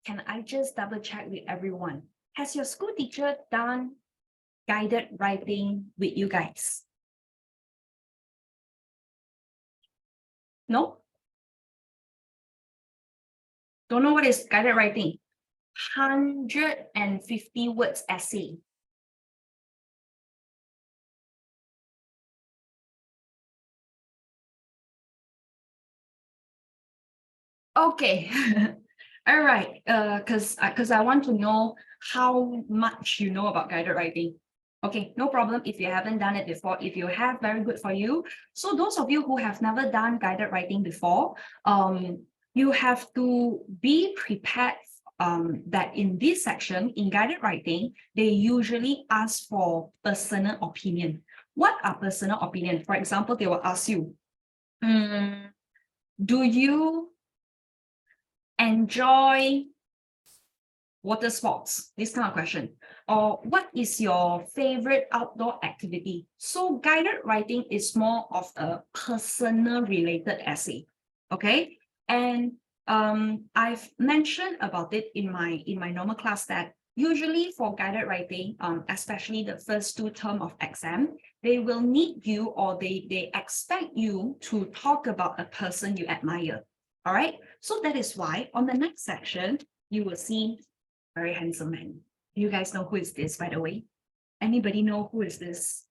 can I just double check with everyone? Has your school teacher done guided writing with you guys? No? Don't know what is guided writing? 150 words essay. Okay. All right. Because I want to know how much you know about guided writing. Okay, no problem if you haven't done it before. If you have, very good for you. So those of you who have never done guided writing before, you have to be prepared that in this section, in guided writing, they usually ask for personal opinion. What are personal opinion? For example, they will ask you, do you enjoy water sports? This kind of question. Or what is your favorite outdoor activity? So guided writing is more of a personal related essay. Okay. And I've mentioned about it in my normal class that usually for guided writing, especially the first 2 terms of exam, they will need you or they expect you to talk about a person you admire. All right. So that is why on the next section, you will see very handsome man. You guys know who is this, by the way? Anybody know who is this?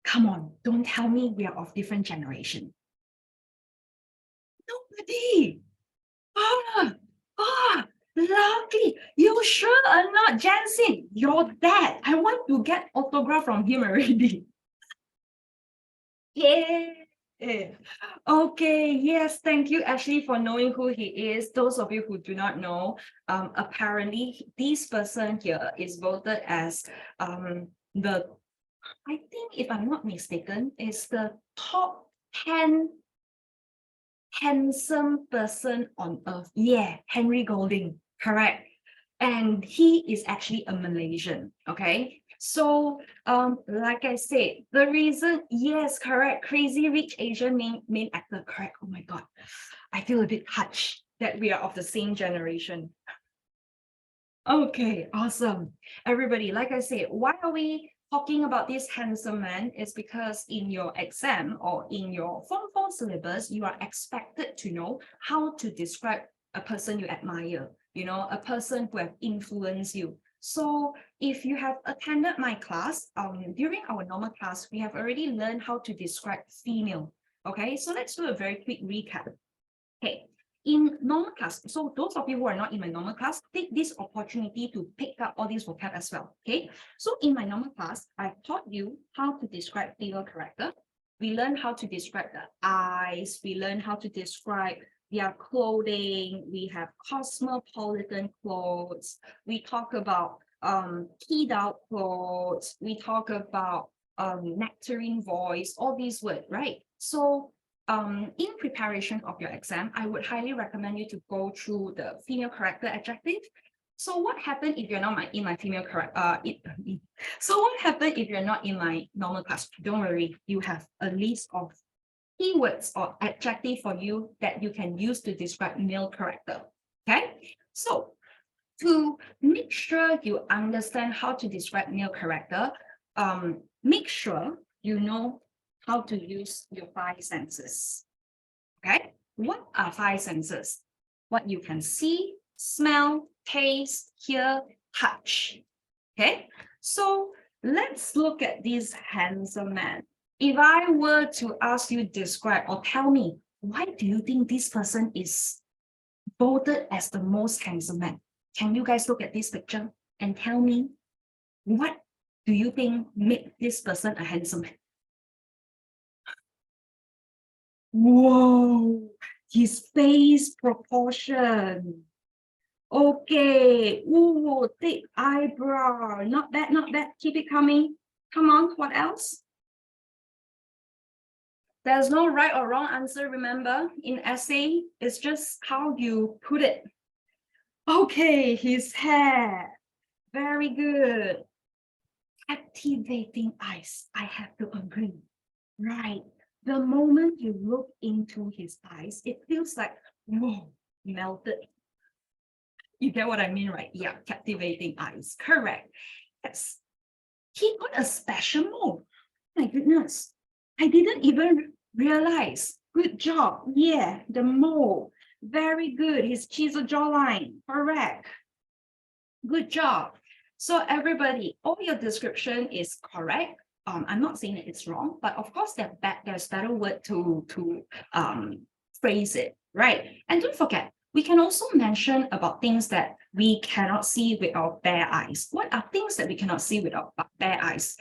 Come on, don't tell me we are of different generation. Nobody. Lovely. You sure or not, Jansen? Your dad. I want to get autograph from him already. Yeah. Okay, yes, thank you, Ashley, for knowing who he is. Those of you who do not know, apparently this person here is voted as the, I think if I'm not mistaken, is the top 10 handsome person on earth. Yeah, Henry Golding, correct. And he is actually a Malaysian, okay? So, like I said, the reason, yes, correct, Crazy Rich Asian main actor, correct. Oh my God, I feel a bit touched that we are of the same generation. Okay, awesome. Everybody, like I said, why are we talking about this handsome man? Is because in your exam or in your Form 4 syllabus, you are expected to know how to describe a person you admire, a person who have influenced you. So if you have attended my class, during our normal class, we have already learned how to describe female. Okay, so let's do a very quick recap. Okay, in normal class, so those of you who are not in my normal class, take this opportunity to pick up all these vocab as well. Okay, so in my normal class, I taught you how to describe female character. We learn how to describe the eyes. We learn how to describe their clothing. We have cosmopolitan clothes. We talk about keyed out clothes. We talk about nectarine voice, all these words, right? So in preparation of your exam, I would highly recommend you to go through the female character adjective. So what happened if you're not in my female character? So what happened if you're not in my normal class? Don't worry, you have a list of keywords or adjective for you that you can use to describe male character. Okay, so to make sure you understand how to describe male character, make sure you know how to use your 5 senses. Okay, what are 5 senses? What you can see, smell, taste, hear, touch. Okay, so let's look at this handsome man. If I were to ask you to describe or tell me, why do you think this person is voted as the most handsome man? Can you guys look at this picture and tell me, what do you think made this person a handsome man? Whoa, his face proportion. Okay, ooh, thick eyebrow. Not bad, not bad. Keep it coming. Come on, what else? There's no right or wrong answer, remember? In essay, it's just how you put it. Okay, his hair. Very good. Captivating eyes. I have to agree. Right. The moment you look into his eyes, it feels like, whoa, melted. You get what I mean, right? Yeah, captivating eyes. Correct. Yes. He got a special mole. My goodness. I didn't even realize. Good job. Yeah, the mole. Very good. His chisel jawline. Correct. Good job. So everybody, all your description is correct. I'm not saying that it's wrong, but of course there's better word to phrase it, right? And don't forget, we can also mention about things that we cannot see with our bare eyes. What are things that we cannot see with our bare eyes?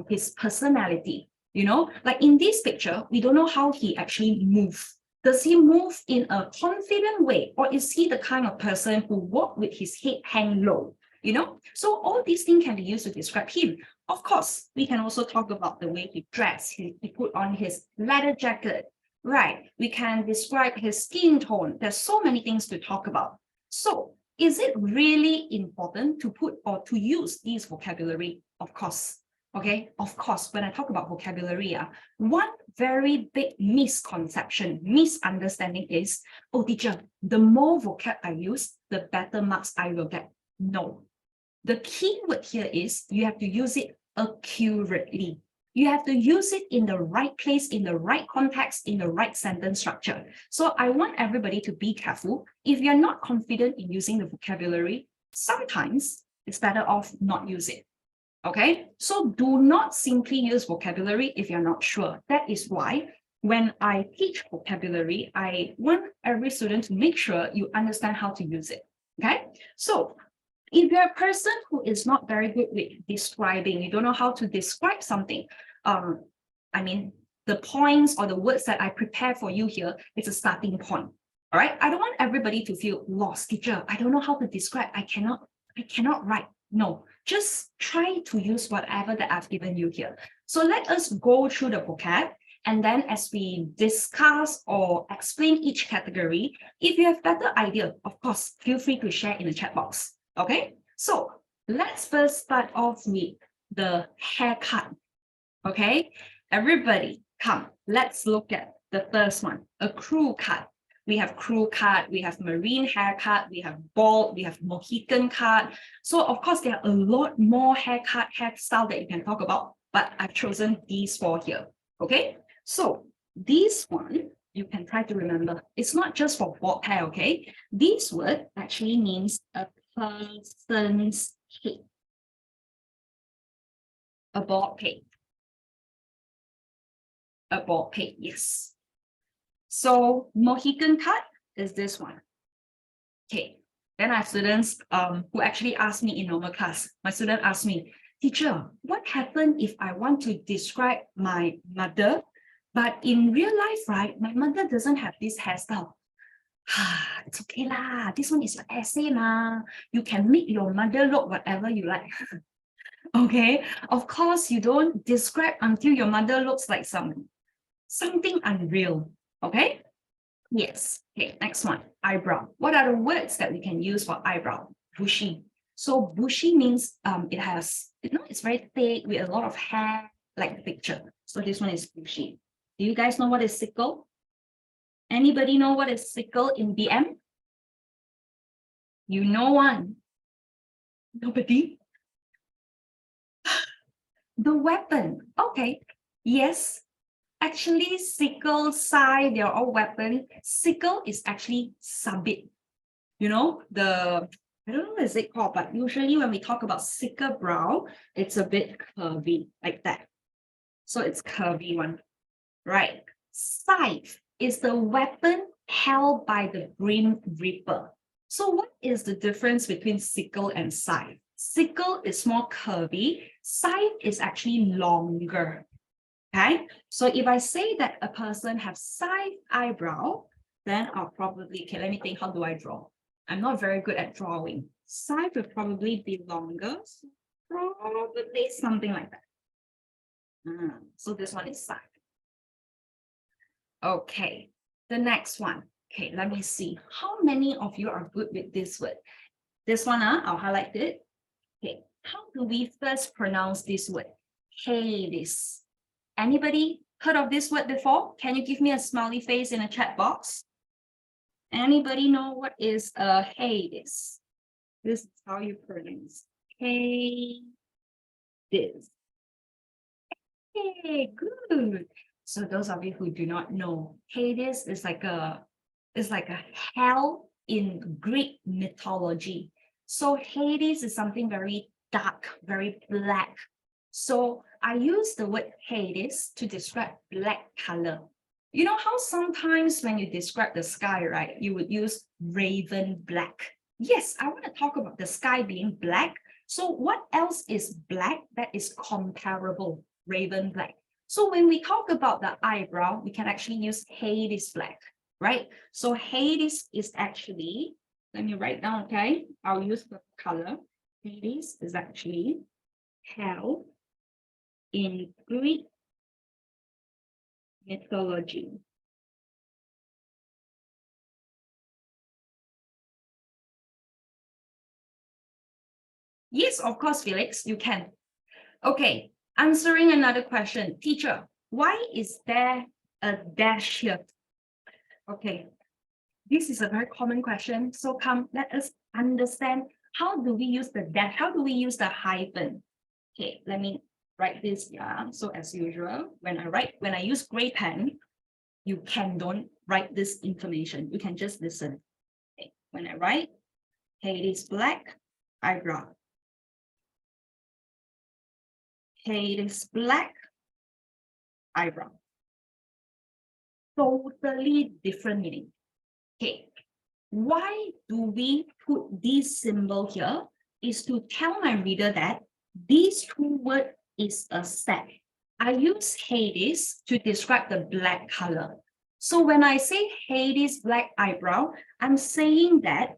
His personality, like in this picture, we don't know how he actually moves. Does he move in a confident way, or is he the kind of person who walks with his head hang low? So all these things can be used to describe him. Of course, we can also talk about the way he dressed. He put on his leather jacket, right? We can describe his skin tone. There's so many things to talk about. So is it really important to put or to use these vocabulary? Of course. Okay, of course, when I talk about vocabulary, one very big misconception, misunderstanding is, oh, teacher, the more vocab I use, the better marks I will get. No. The key word here is you have to use it accurately. You have to use it in the right place, in the right context, in the right sentence structure. So I want everybody to be careful. If you're not confident in using the vocabulary, sometimes it's better off not use it. Okay, so do not simply use vocabulary if you're not sure. That is why when I teach vocabulary, I want every student to make sure you understand how to use it. Okay, so if you're a person who is not very good with describing, you don't know how to describe something, the points or the words that I prepare for you here, it's a starting point. All right. I don't want everybody to feel lost. Teacher, I don't know how to describe. I cannot write. No, just try to use whatever that I've given you here. So let us go through the vocab. And then as we discuss or explain each category, if you have better idea, of course, feel free to share in the chat box. Okay. So let's first start off with the haircut. Okay. Everybody, come. Let's look at the first one, a crew cut. We have crew cut, we have marine haircut, we have bald, we have Mohican cut. So of course, there are a lot more hairstyle that you can talk about, but I've chosen these four here. Okay, so this one, you can try to remember. It's not just for bald hair, okay? This word actually means a person's head. A bald head. A bald head, yes. So Mohican cut is this one. Okay. Then I have students who actually asked me in normal class. My student asked me, teacher, what happens if I want to describe my mother, but in real life, right, my mother doesn't have this hairstyle? It's okay lah. This one is your essay lah. You can make your mother look whatever you like. Okay. Of course, you don't describe until your mother looks like something unreal. Okay. Yes. Okay. Next one. Eyebrow. What are the words that we can use for eyebrow? Bushy. So bushy means it has, it's very thick with a lot of hair, like the picture. So this one is bushy. Do you guys know what is sickle? Anybody know what is sickle in BM? You know one. Nobody? The weapon. Okay. Yes. Actually, sickle, scythe, they're all weapon. Sickle is actually sabit. You know, I don't know what is it called, but usually when we talk about sickle brow, it's a bit curvy like that. So it's curvy one, right? Scythe is the weapon held by the Grim Reaper. So what is the difference between sickle and scythe? Sickle is more curvy. Scythe is actually longer. Okay, so if I say that a person has scythe eyebrow, then I'll probably, okay, let me think, how do I draw? I'm not very good at drawing. Scythe will probably be longer, so probably something like that. So this one is scythe. Okay, the next one. Okay, let me see. How many of you are good with this word? This one, I'll highlight it. Okay, how do we first pronounce this word? Hades. Anybody heard of this word before? Can you give me a smiley face in a chat box? Anybody know what is a Hades? This is how you pronounce Hades. Hey, good. So those of you who do not know, Hades is like a hell in Greek mythology. So Hades is something very dark, very black. So I use the word Hades to describe black color. You know how sometimes when you describe the sky, right, you would use raven black. Yes, I want to talk about the sky being black. So what else is black that is comparable? Raven black. So when we talk about the eyebrow, we can actually use Hades black, right? So Hades is actually, let me write down, okay? I'll use the color. Hades is actually hell in Greek mythology. Yes, of course, Felix, you can. Okay, answering another question. Teacher, why is there a dash here? Okay, this is a very common question. So come, let us understand, how do we use the dash? How do we use the hyphen? Okay, let me write this. Yeah. So as usual, when I use gray pen, you don't write this information. You can just listen. Okay. When I write, Hades black, eyebrow. Hades black, eyebrow. Totally different meaning. Okay. Why do we put this symbol here? Is to tell my reader that these two words is a set. I use Hades to describe the black color. So when I say Hades black eyebrow, I'm saying that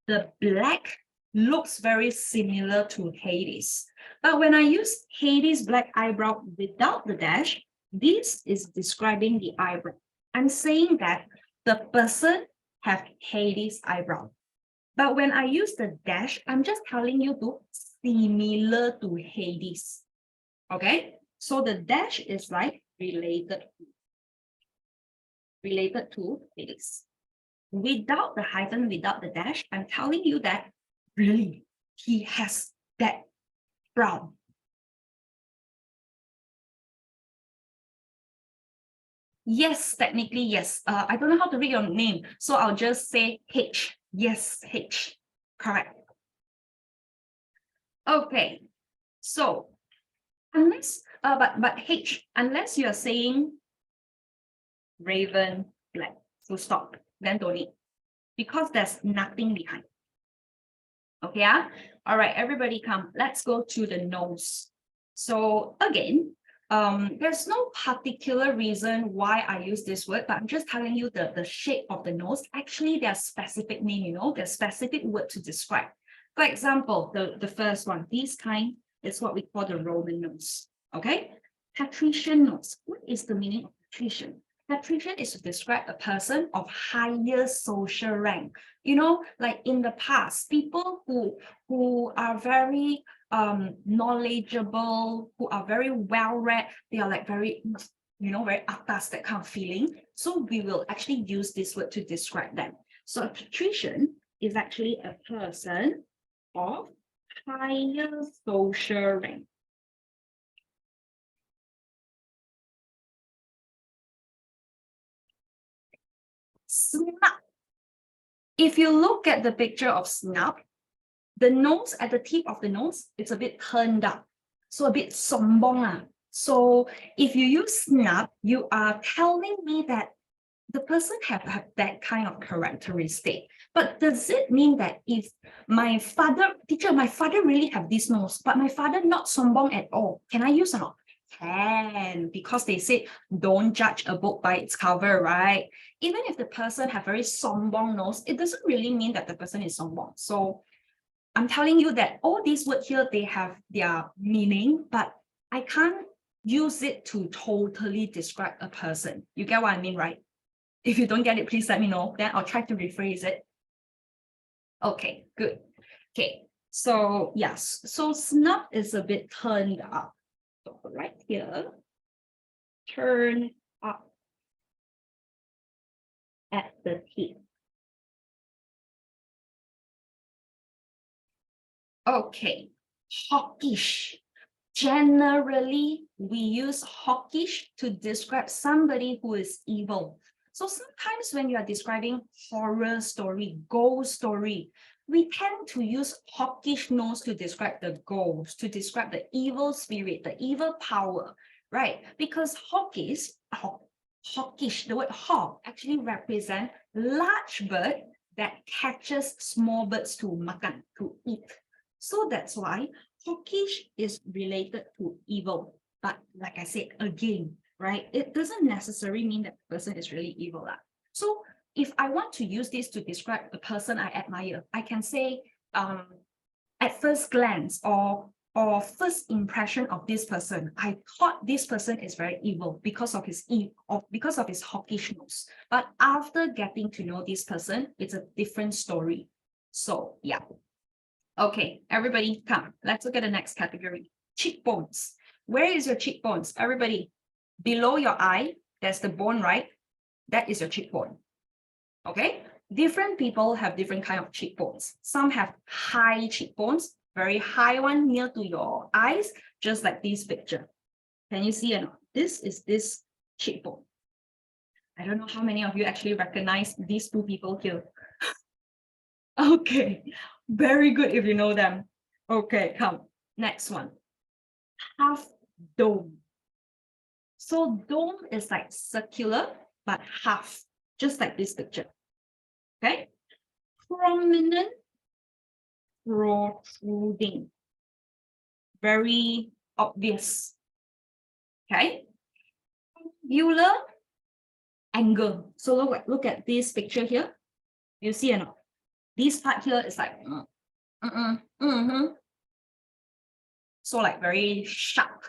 the black looks very similar to Hades. But when I use Hades black eyebrow without the dash, this is describing the eyebrow. I'm saying that the person have Hades eyebrow. But when I use the dash, I'm just telling you to similar to Hades. Okay? So the dash is like related to Hades. Without the hyphen, without the dash, I'm telling you that really he has that brown. Yes, technically, yes. I don't know how to read your name, so I'll just say H. Yes, H. Correct. Okay. So unless but H, unless you're saying Raven black, full stop, then don't need, because there's nothing behind. Okay, all right, everybody come, let's go to the nose. So again, there's no particular reason why I use this word, but I'm just telling you the shape of the nose. Actually, there's specific name, you know, there's specific word to describe. For example, the first one, this kind is what we call the Roman nose. Okay, patrician nose. What is the meaning of patrician? Patrician is to describe a person of higher social rank. You know, like in the past, people who are very knowledgeable, who are very well read, they are like very, you know, very atas, that kind of feeling. So we will actually use this word to describe them. So a patrician is actually a person of higher social rank. Snub. If you look at the picture of snub, the nose at the tip of the nose, it's a bit turned up, so a bit sombong. So if you use snub, you are telling me that the person have that kind of characteristic. But does it mean that if my father, teacher, my father really have this nose, but my father not sombong at all, can I use or not? Can, because they say don't judge a book by its cover, right? Even if the person have very sombong nose, it doesn't really mean that the person is sombong. So I'm telling you that all these words here, they have their meaning, but I can't use it to totally describe a person. You get what I mean, right? If you don't get it, please let me know. Then I'll try to rephrase it. Okay, good. Okay, so yes, so snub is a bit turned up. So right here, turn up at the tip. Okay, hawkish. Generally, we use hawkish to describe somebody who is evil. So sometimes when you are describing horror story, ghost story, we tend to use hawkish nose to describe the ghost, to describe the evil spirit, the evil power, right? Because hawkish, the word hawk actually represents large bird that catches small birds to makan, to eat. So that's why hawkish is related to evil. But like I said, again, right, it doesn't necessarily mean that the person is really evil. So if I want to use this to describe a person I admire, I can say at first glance or first impression of this person, I thought this person is very evil because of his hawkishness. But after getting to know this person, it's a different story. So yeah. Okay, everybody come. Let's look at the next category. Cheekbones. Where is your cheekbones? Everybody, below your eye, there's the bone, right? That is your cheekbone. Okay, different people have different kind of cheekbones. Some have high cheekbones, very high one near to your eyes, just like this picture. Can you see or not? This is this cheekbone. I don't know how many of you actually recognize these two people here. Okay, very good if you know them. Okay, come. Next one. Half dome. So dome is like circular, but half, just like this picture. Okay. Prominent, protruding. Very obvious. Okay. Angular angle. So look at this picture here. You see or not? This part here is like so like very sharp.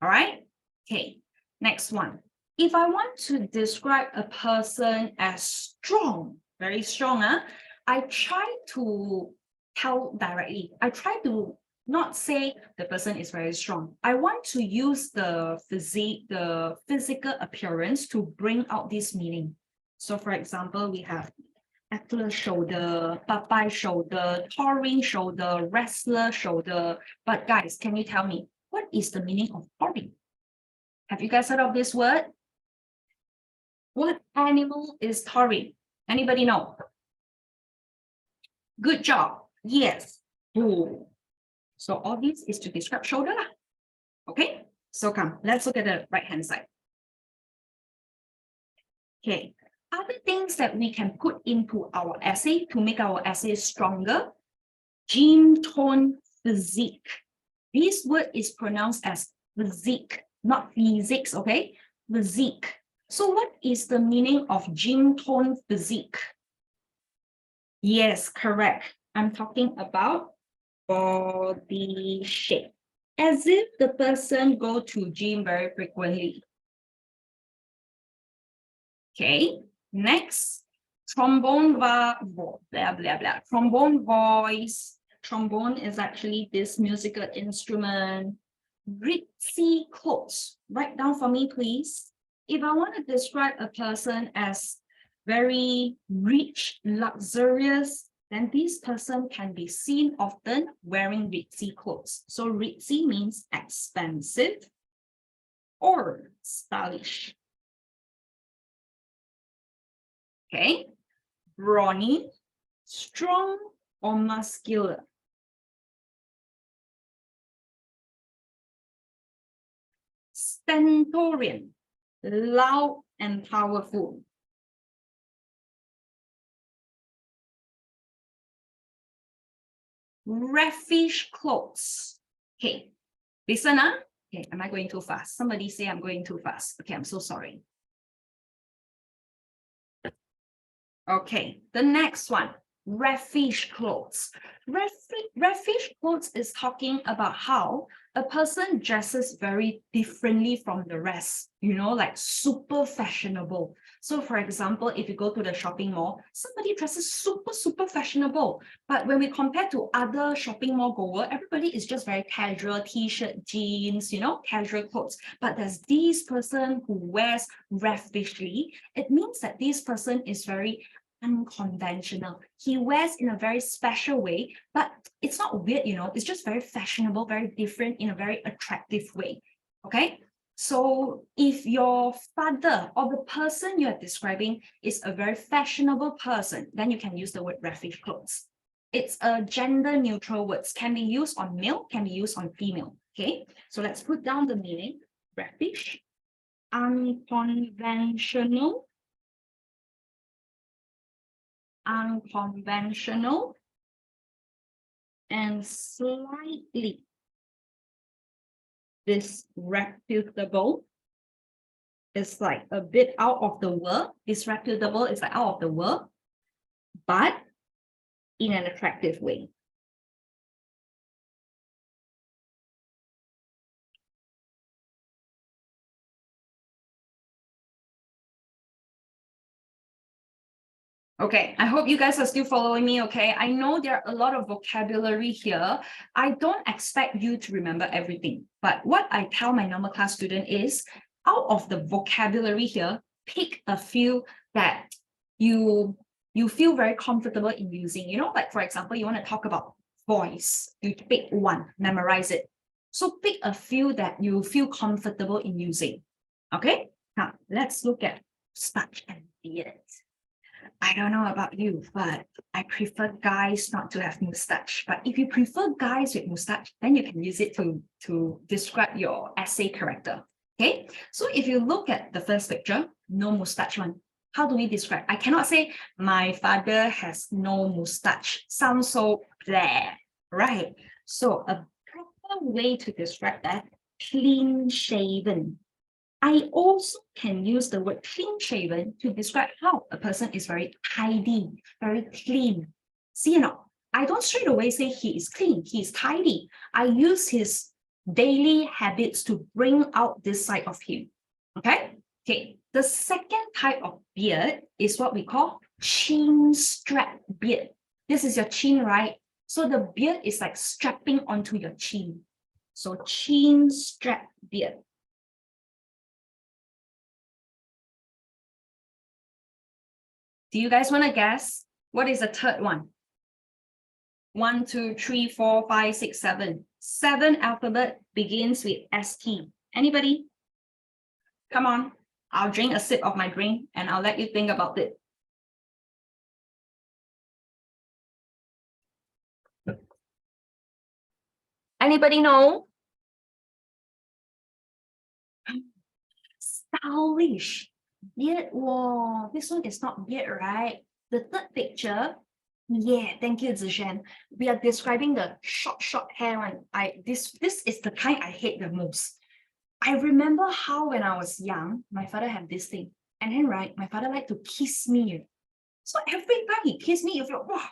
All right. Okay. Next one. If I want to describe a person as strong, very strong, I try to tell directly. I try to not say the person is very strong. I want to use the physical appearance to bring out this meaning. So for example, we have atlas shoulder, Popeye shoulder, taurine shoulder, wrestler shoulder. But guys, can you tell me what is the meaning of taurine? Have you guys heard of this word? What animal is taurine? Anybody know? Good job. Yes. Bull. So all this is to describe shoulder. Okay. So come, let's look at the right hand side. Okay. Other things that we can put into our essay to make our essay stronger. Gym tone physique. This word is pronounced as physique, not physics, okay? Physique. So what is the meaning of gym tone physique? Yes, correct. I'm talking about body shape. As if the person go to gym very frequently. Okay, next, trombone blah, blah, blah. Trombone voice. Trombone is actually this musical instrument. Ritzy clothes. Write down for me, please. If I want to describe a person as very rich, luxurious, then this person can be seen often wearing ritzy clothes. So ritzy means expensive or stylish. Okay, brawny, strong or muscular. Stentorian, loud and powerful. Raffish clothes. Okay, listen. Okay, am I going too fast? Somebody say I'm going too fast. Okay, I'm so sorry. Okay, the next one, raffish clothes. Raffish clothes is talking about how a person dresses very differently from the rest, you know, like super fashionable. So for example, if you go to the shopping mall, somebody dresses super fashionable. But when we compare to other shopping mall goer, everybody is just very casual, t-shirt, jeans, you know, casual clothes. But there's this person who wears raffishly. It means that this person is very unconventional. He wears in a very special way, but it's not weird, you know, it's just very fashionable, very different in a very attractive way. Okay. So if your father or the person you're describing is a very fashionable person, then you can use the word raffish clothes. It's a gender neutral word, can be used on male, can be used on female. Okay. So let's put down the meaning. Raffish, unconventional, unconventional, and slightly disreputable. It's like a bit out of the world. Disreputable is like out of the world, but in an attractive way. Okay, I hope you guys are still following me, okay? I know there are a lot of vocabulary here. I don't expect you to remember everything, but what I tell my normal class student is, out of the vocabulary here, pick a few that you feel very comfortable in using. You know, like for example, you want to talk about voice, you pick one, memorize it. So pick a few that you feel comfortable in using, okay? Now, let's look at starch and beard. I don't know about you, but I prefer guys not to have mustache. But if you prefer guys with mustache, then you can use it to describe your essay character. Okay, so if you look at the first picture, no mustache one. How do we describe? I cannot say my father has no mustache. Sounds so blah, right? So a proper way to describe that clean shaven. I also can use the word clean shaven to describe how a person is very tidy, very clean. See or not? I don't straight away say he is clean, he is tidy. I use his daily habits to bring out this side of him. Okay? Okay. The second type of beard is what we call chin strap beard. This is your chin, right? So the beard is like strapping onto your chin. So chin strap beard. Do you guys want to guess? What is the third one? 1, 2, 3, 4, 5, 6, 7. 7 alphabet begins with ST. Anybody? Come on. I'll drink a sip of my drink and I'll let you think about it. Anybody know? Stylish. Beard. Whoa, this one is not beard, right? The third picture. Yeah, thank you, Zishan. We are describing the short hair one. This is the kind I hate the most. I remember how when I was young, my father had this thing. And then, right, my father liked to kiss me. So every time he kissed me, you feel, wow,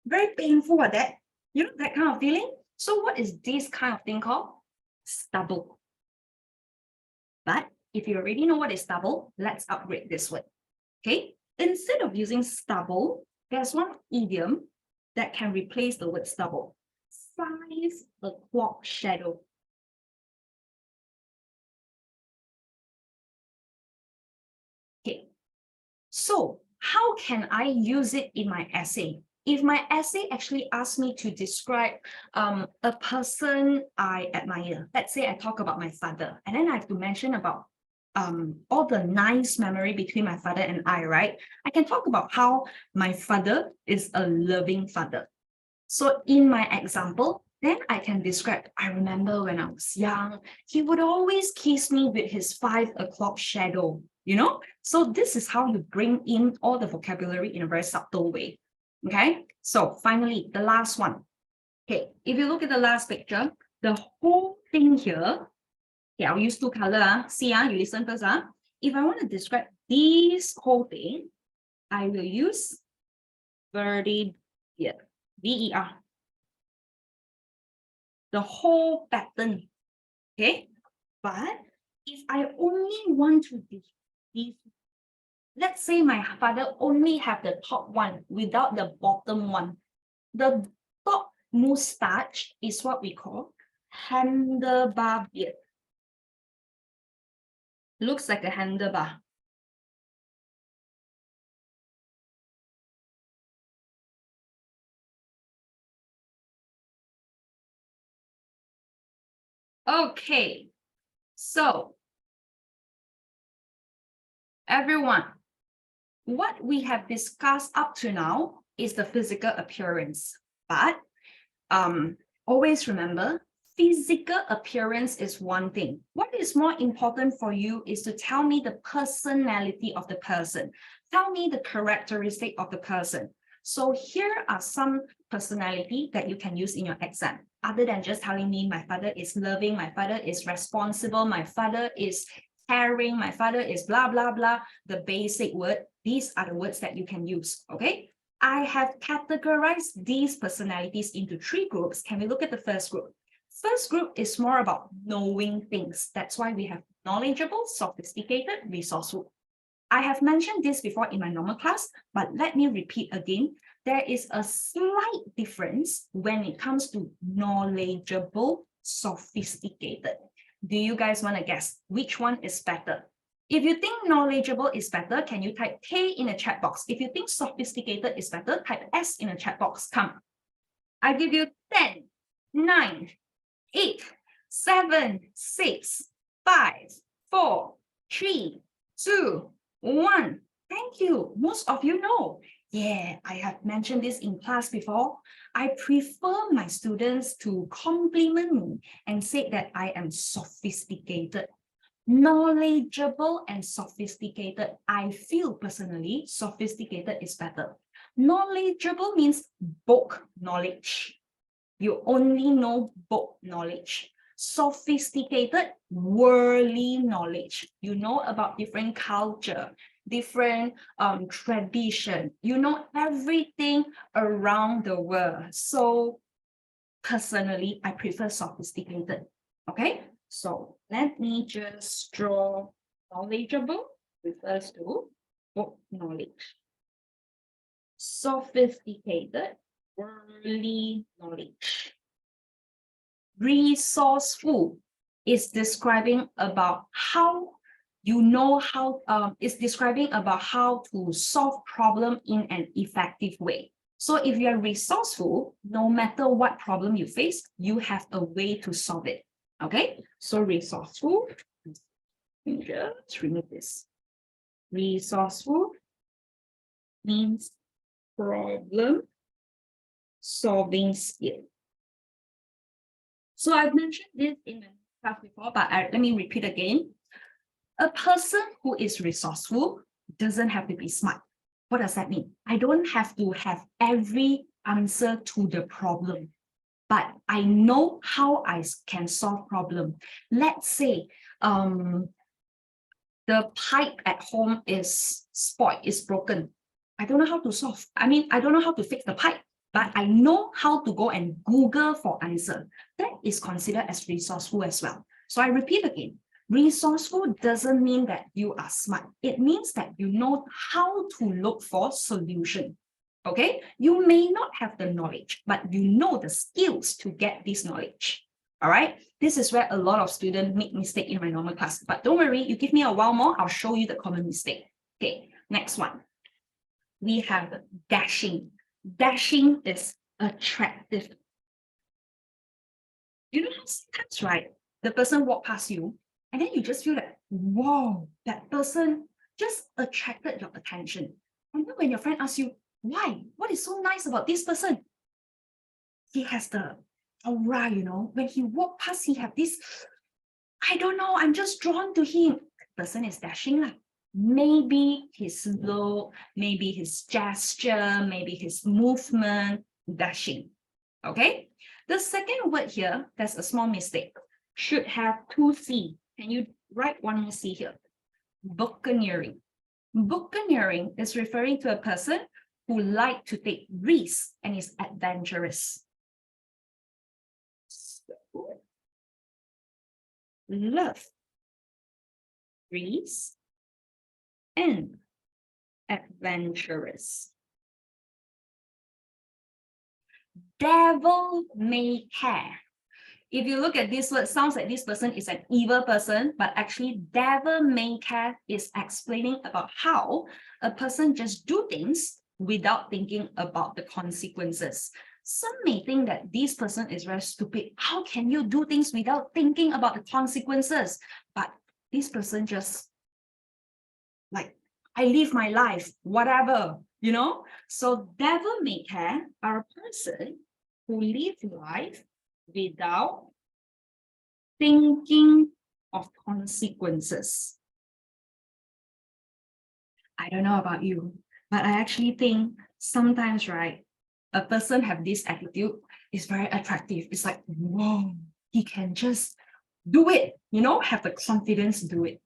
very painful at that. You know, that kind of feeling. So what is this kind of thing called? Stubble. But if you already know what is stubble, let's upgrade this word. Okay? Instead of using stubble, there's one idiom that can replace the word stubble. 5 o'clock shadow. Okay. So how can I use it in my essay? If my essay actually asks me to describe a person I admire, let's say I talk about my father, and then I have to mention about all the nice memory between my father and I, right? I can talk about how my father is a loving father. So in my example, then I can describe, I remember when I was young, he would always kiss me with his 5 o'clock shadow, you know? So this is how you bring in all the vocabulary in a very subtle way. Okay, so finally, the last one. Okay, if you look at the last picture, the whole thing here, okay, I'll use 2 colors. See, you listen first. If I want to describe this whole thing, I will use Verdi here, VER. The whole pattern. Okay, but if I only want to do this, let's say my father only have the top one without the bottom one. The top mustache is what we call handlebar beard. Looks like a handlebar. Okay, so everyone, what we have discussed up to now is the physical appearance, but always remember, physical appearance is one thing. What is more important for you is to tell me the personality of the person. Tell me the characteristic of the person. So here are some personality that you can use in your exam. Other than just telling me my father is loving, my father is responsible, my father is caring, my father is blah, blah, blah, the basic word. These are the words that you can use, okay? I have categorized these personalities into 3 groups. Can we look at the first group? First group is more about knowing things. That's why we have knowledgeable, sophisticated, resourceful. I have mentioned this before in my normal class, but let me repeat again. There is a slight difference when it comes to knowledgeable, sophisticated. Do you guys want to guess which one is better? If you think knowledgeable is better, can you type K in the chat box? If you think sophisticated is better, type S in the chat box. Come. I give you 10, 9, 8, 7, 6, 5, 4, 3, 2, 1. Thank you. Most of you know. Yeah, I have mentioned this in class before. I prefer my students to compliment me and say that I am sophisticated. Knowledgeable and sophisticated. I feel personally sophisticated is better. Knowledgeable means book knowledge. You only know book knowledge. Sophisticated, worldly knowledge. You know about different culture, different tradition. You know everything around the world. So personally, I prefer sophisticated. Okay, so let me just draw knowledgeable refers to book knowledge. Sophisticated, worldly knowledge. Resourceful is describing about how you know how is describing about how to solve problem in an effective way. So if you are resourceful, no matter what problem you face, you have a way to solve it. Okay, so resourceful, just remove this. Resourceful means problem solving skill. So I've mentioned this in the class before, but let me repeat again. A person who is resourceful doesn't have to be smart. What does that mean? I don't have to have every answer to the problem, but I know how I can solve problem. Let's say the pipe at home is spoiled, is broken. I don't know how to solve. I mean, I don't know how to fix the pipe, but I know how to go and Google for answer. That is considered as resourceful as well. So I repeat again, resourceful doesn't mean that you are smart. It means that you know how to look for solution. Okay, you may not have the knowledge, but you know the skills to get this knowledge. All right, this is where a lot of students make mistake in my normal class, but don't worry, you give me a while more, I'll show you the common mistake. Okay, next one. We have dashing. Dashing is attractive. You know how sometimes, right, the person walk past you and then you just feel like, wow, that person just attracted your attention. And then when your friend asks you, why? What is so nice about this person? He has the aura, you know, when he walk past, he have this, I don't know, I'm just drawn to him. The person is dashing lah. Maybe his look, maybe his gesture, maybe his movement, dashing. Okay. The second word here, there's a small mistake. Should have two C. Can you write one more C here? Buccaneering. Buccaneering is referring to a person who like to take risks and is adventurous. So, love, risks, and adventurous. Devil may care. If you look at this word, sounds like this person is an evil person, but actually devil may care is explaining about how a person just do things without thinking about the consequences. Some may think that this person is very stupid. How can you do things without thinking about the consequences? But this person just like, I live my life, whatever, you know? So devil may care are a person who live life without thinking of consequences. I don't know about you, but I actually think sometimes, right, a person have this attitude is very attractive. It's like, whoa, he can just do it, you know, have the confidence to do it.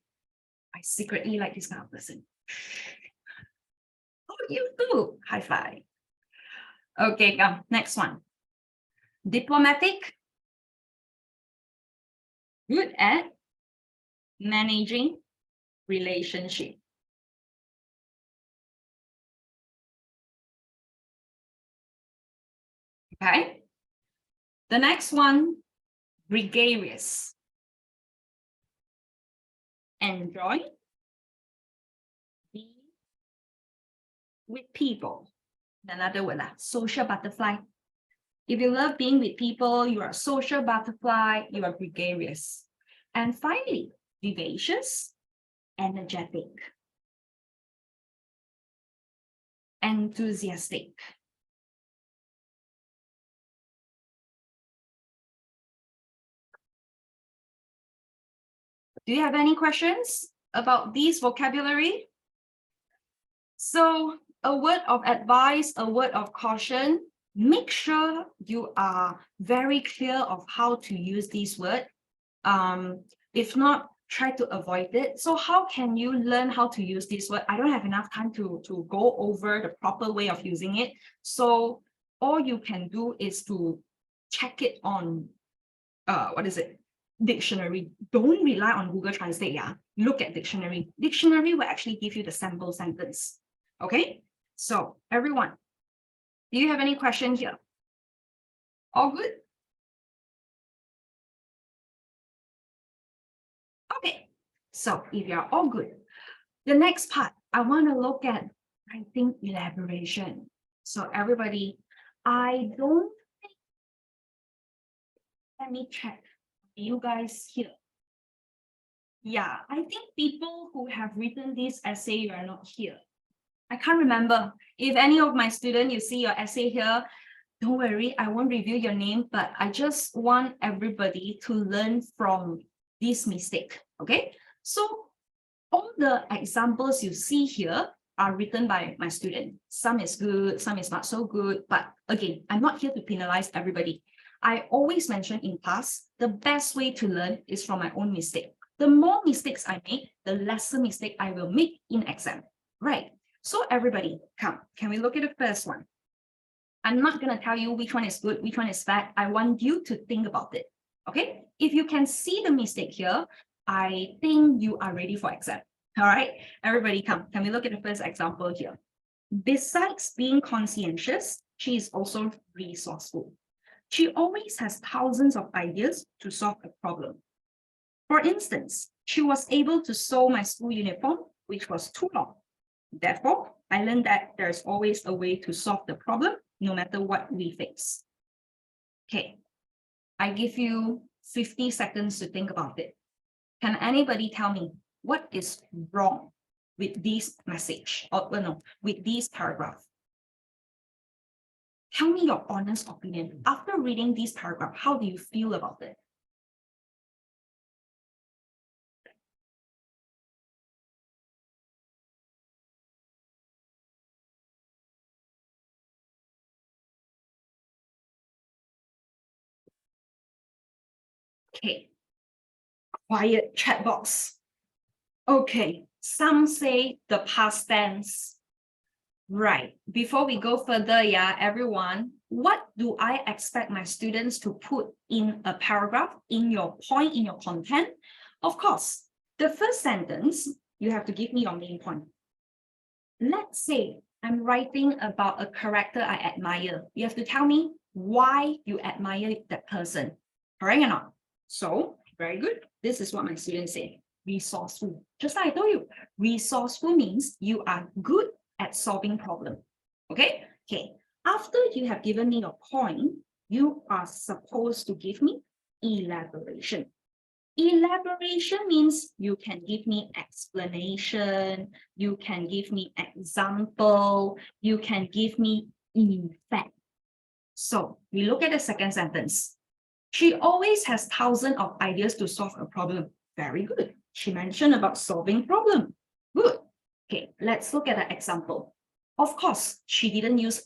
I secretly like this kind of person. Oh, you too. High five. Okay, come. Next one. Diplomatic. Good at managing relationship. Okay. The next one, gregarious. Enjoy being with people. Another word, social butterfly. If you love being with people, you are a social butterfly, you are gregarious. And finally, vivacious, energetic, enthusiastic. Do you have any questions about these vocabulary? So a word of advice, a word of caution, make sure you are very clear of how to use these words. If not, try to avoid it. So how can you learn how to use this word? I don't have enough time to go over the proper way of using it. So all you can do is to check it on dictionary. Don't rely on Google Translate. Yeah, look at dictionary. Dictionary will actually give you the sample sentence. Okay, so everyone, do you have any question here? All good? Okay, so if you're all good, the next part, I want to look at writing elaboration. So everybody, I don't think, let me check. Do you guys here? Yeah, I think people who have written this essay, you are not here. I can't remember. If any of my students, you see your essay here, don't worry, I won't review your name, but I just want everybody to learn from this mistake, okay? So all the examples you see here are written by my student. Some is good, some is not so good, but again, I'm not here to penalize everybody. I always mention in class, the best way to learn is from my own mistake. The more mistakes I make, the lesser mistake I will make in exam, right? So everybody, come, can we look at the first one? I'm not going to tell you which one is good, which one is bad. I want you to think about it, okay? If you can see the mistake here, I think you are ready for exam, all right? Everybody come, can we look at the first example here? Besides being conscientious, she is also resourceful. She always has thousands of ideas to solve a problem. For instance, she was able to sew my school uniform, which was too long. Therefore, I learned that there's always a way to solve the problem, no matter what we face. Okay, I give you 50 seconds to think about it. Can anybody tell me what is wrong with this message, or no, with this paragraph? Tell me your honest opinion. After reading this paragraph, how do you feel about it? Okay, quiet chat box. Okay, some say the past tense. Right, before we go further, yeah, everyone, what do I expect my students to put in a paragraph, in your point, in your content? Of course, the first sentence, you have to give me your main point. Let's say I'm writing about a character I admire. You have to tell me why you admire that person, correct or not? So, very good. This is what my students say. Resourceful. Just like I told you, resourceful means you are good at solving problem. Okay? Okay. After you have given me your point, you are supposed to give me elaboration. Elaboration means you can give me explanation, you can give me example, you can give me effect. So we look at the second sentence. She always has thousands of ideas to solve a problem. Very good. She mentioned about solving problem. Good. Okay, let's look at an example. Of course, she didn't use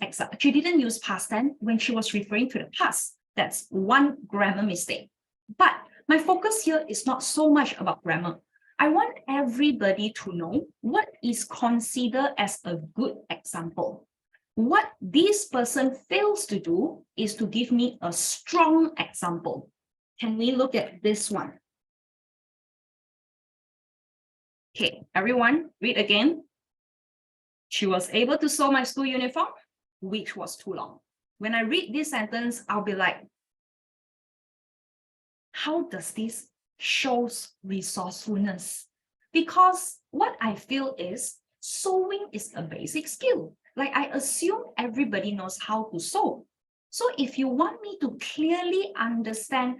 past tense when she was referring to the past. That's one grammar mistake. But my focus here is not so much about grammar. I want everybody to know what is considered as a good example. What this person fails to do is to give me a strong example. Can we look at this one? Okay, everyone, read again. She was able to sew my school uniform, which was too long. When I read this sentence, I'll be like, how does this shows resourcefulness? Because what I feel is sewing is a basic skill. Like I assume everybody knows how to sew. So if you want me to clearly understand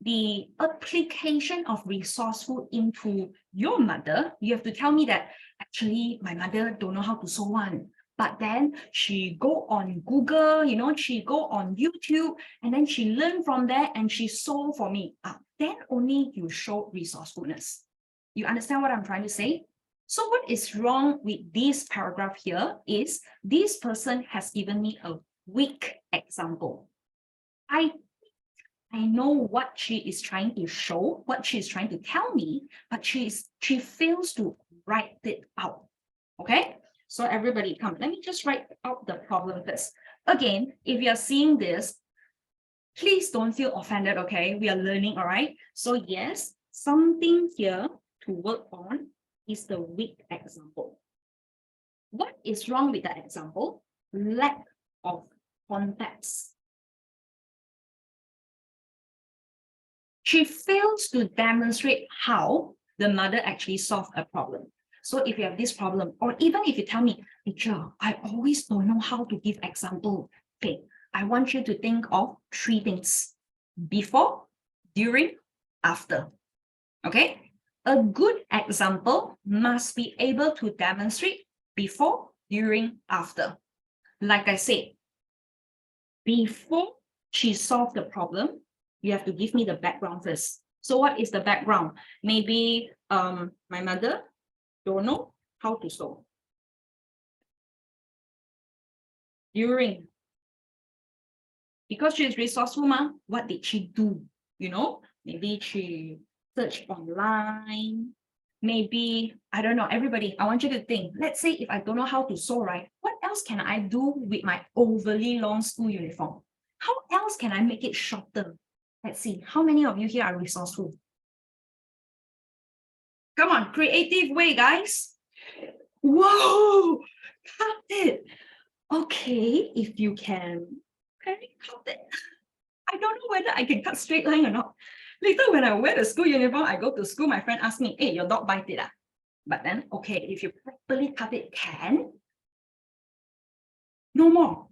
the application of resourceful into your mother, you have to tell me that actually my mother don't know how to sew one. But then she go on Google, she go on YouTube, and then she learn from there and she sew for me. Then only you show resourcefulness. You understand what I'm trying to say? So what is wrong with this paragraph here is this person has given me a weak example. I I know what she is trying to show, what she is trying to tell me, but she fails to write it out. Okay, so everybody come, let me just write out the problem first. Again, if you're seeing this, please don't feel offended, okay? We are learning, all right? So yes, something here to work on is the weak example. What is wrong with that example? Lack of context. She fails to demonstrate how the mother actually solved a problem. So if you have this problem, or even if you tell me, teacher, I always don't know how to give example. Okay, I want you to think of 3 things: before, during, after. Okay, a good example must be able to demonstrate before, during, after. Like I said, before she solved the problem, you have to give me the background first. So what is the background? Maybe my mother don't know how to sew. During, because she is resourceful, what did she do? You know, maybe she searched online. Maybe, I don't know, everybody, I want you to think. Let's say if I don't know how to sew, right? What else can I do with my overly long school uniform? How else can I make it shorter? Let's see, how many of you here are resourceful? Come on, creative way, guys. Whoa, cut it. Okay, if you can, cut it. I don't know whether I can cut straight line or not. Later, when I wear the school uniform, I go to school, my friend asks me, hey, your dog bite it. But then, okay, if you properly cut it, can. No more.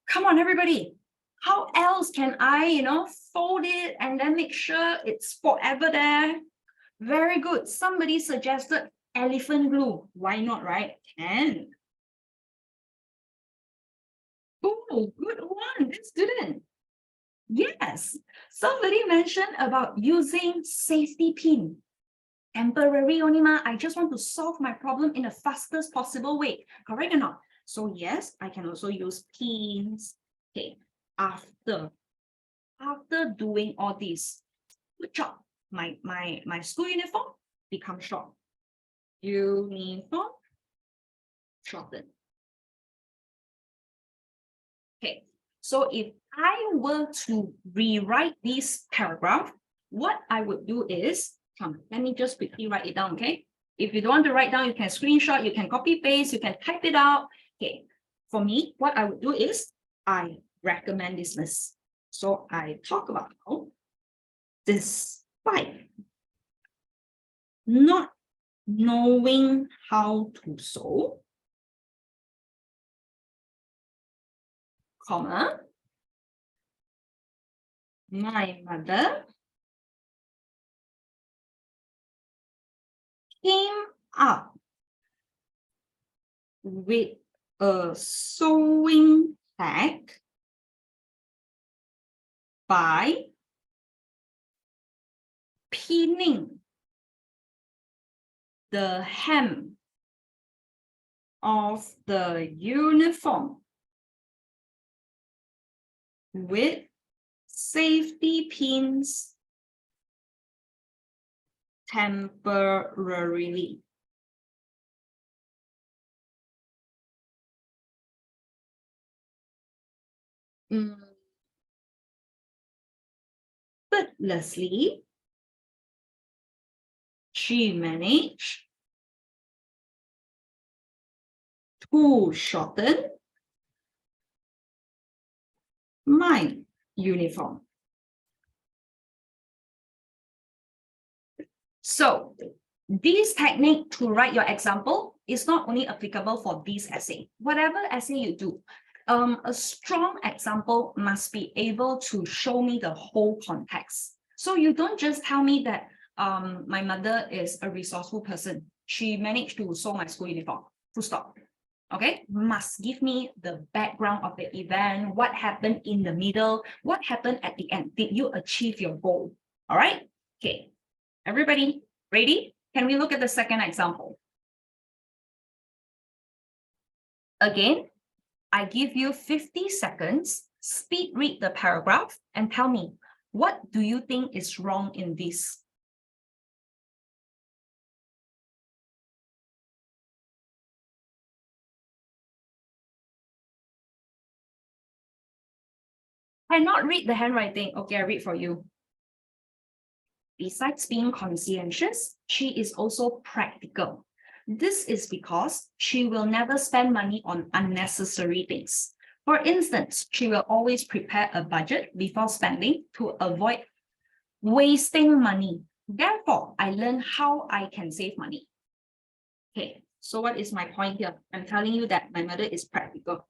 Come on, everybody. How else can I, fold it and then make sure it's forever there? Very good. Somebody suggested elephant glue. Why not, right? Can. Oh, good one, good student. Yes. Somebody mentioned about using safety pin. Temporary only, I just want to solve my problem in the fastest possible way. Correct or not? So yes, I can also use pins. Okay, after doing all this, good job. My school uniform becomes short. Uniform shorten. Okay, so if I were to rewrite this paragraph, what I would do is, let me just quickly write it down, okay? If you don't want to write down, you can screenshot, you can copy paste, you can type it out. Okay, for me, what I would do is, I recommend this list. So I talk about how despite not knowing how to sew, comma, my mother came up with a sewing tag by pinning the hem of the uniform with safety pins temporarily. But Leslie, she managed to shorten my uniform. So this technique to write your example is not only applicable for this essay. Whatever essay you do, a strong example must be able to show me the whole context. So you don't just tell me that my mother is a resourceful person. She managed to sew my school uniform. Full stop. Okay, must give me the background of the event, what happened in the middle, what happened at the end. Did you achieve your goal? All right. Okay, everybody ready? Can we look at the second example? Again, I give you 50 seconds, speed read the paragraph and tell me, What do you think is wrong in this? Cannot read the handwriting. Okay, I read for you. Besides being conscientious, she is also practical. This is because she will never spend money on unnecessary things. For instance, she will always prepare a budget before spending to avoid wasting money. Therefore, I learned how I can save money. Okay, so what is my point here? I'm telling you that my mother is practical.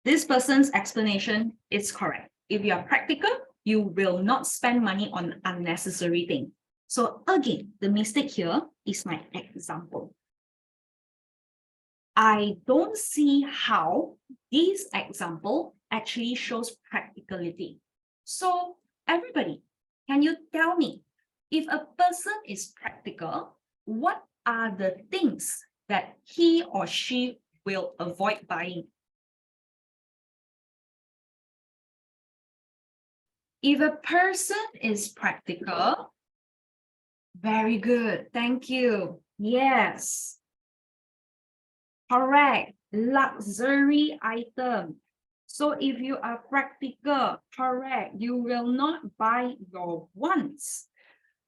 This person's explanation is correct. If you are practical, you will not spend money on unnecessary things. So again, the mistake here is my example. I don't see how this example actually shows practicality. So everybody, can you tell me, if a person is practical, what are the things that he or she will avoid buying? If a person is practical, very good, thank you. Yes, correct, luxury item. So if you are practical, correct, you will not buy your wants.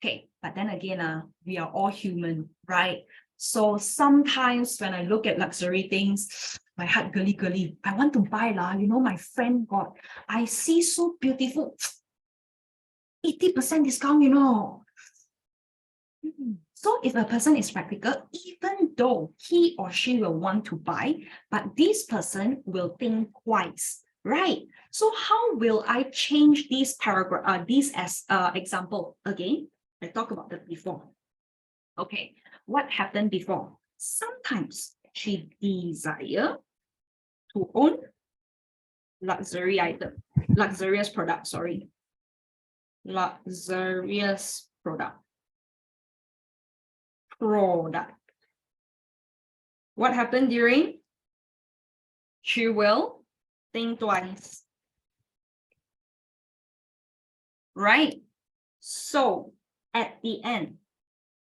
Okay, but then again, we are all human, right? So sometimes when I look at luxury things, my heart girly, I want to buy lah. You know, my friend got, I see so beautiful, 80% discount, you know. So if a person is practical, even though he or she will want to buy, but this person will think twice, right? So how will I change this paragraph, this as example again? I talked about that before. Okay, what happened before? Sometimes she desire to own luxury item, luxurious product, sorry. Luxurious product. What happened during? She will think twice. Right? So at the end,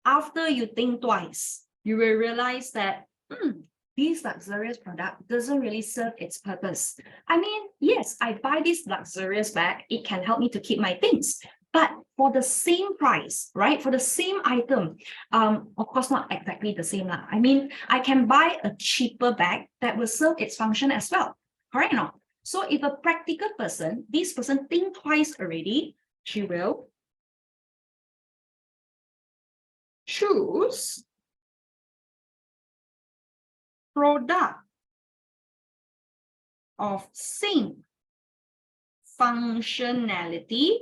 after you think twice, you will realize that this luxurious product doesn't really serve its purpose. I mean, yes, I buy this luxurious bag, it can help me to keep my things. But for the same price, right? For the same item, of course, not exactly the same. I mean, I can buy a cheaper bag that will serve its function as well. Correct or not? So if a practical person, this person think twice already, she will choose product of same functionality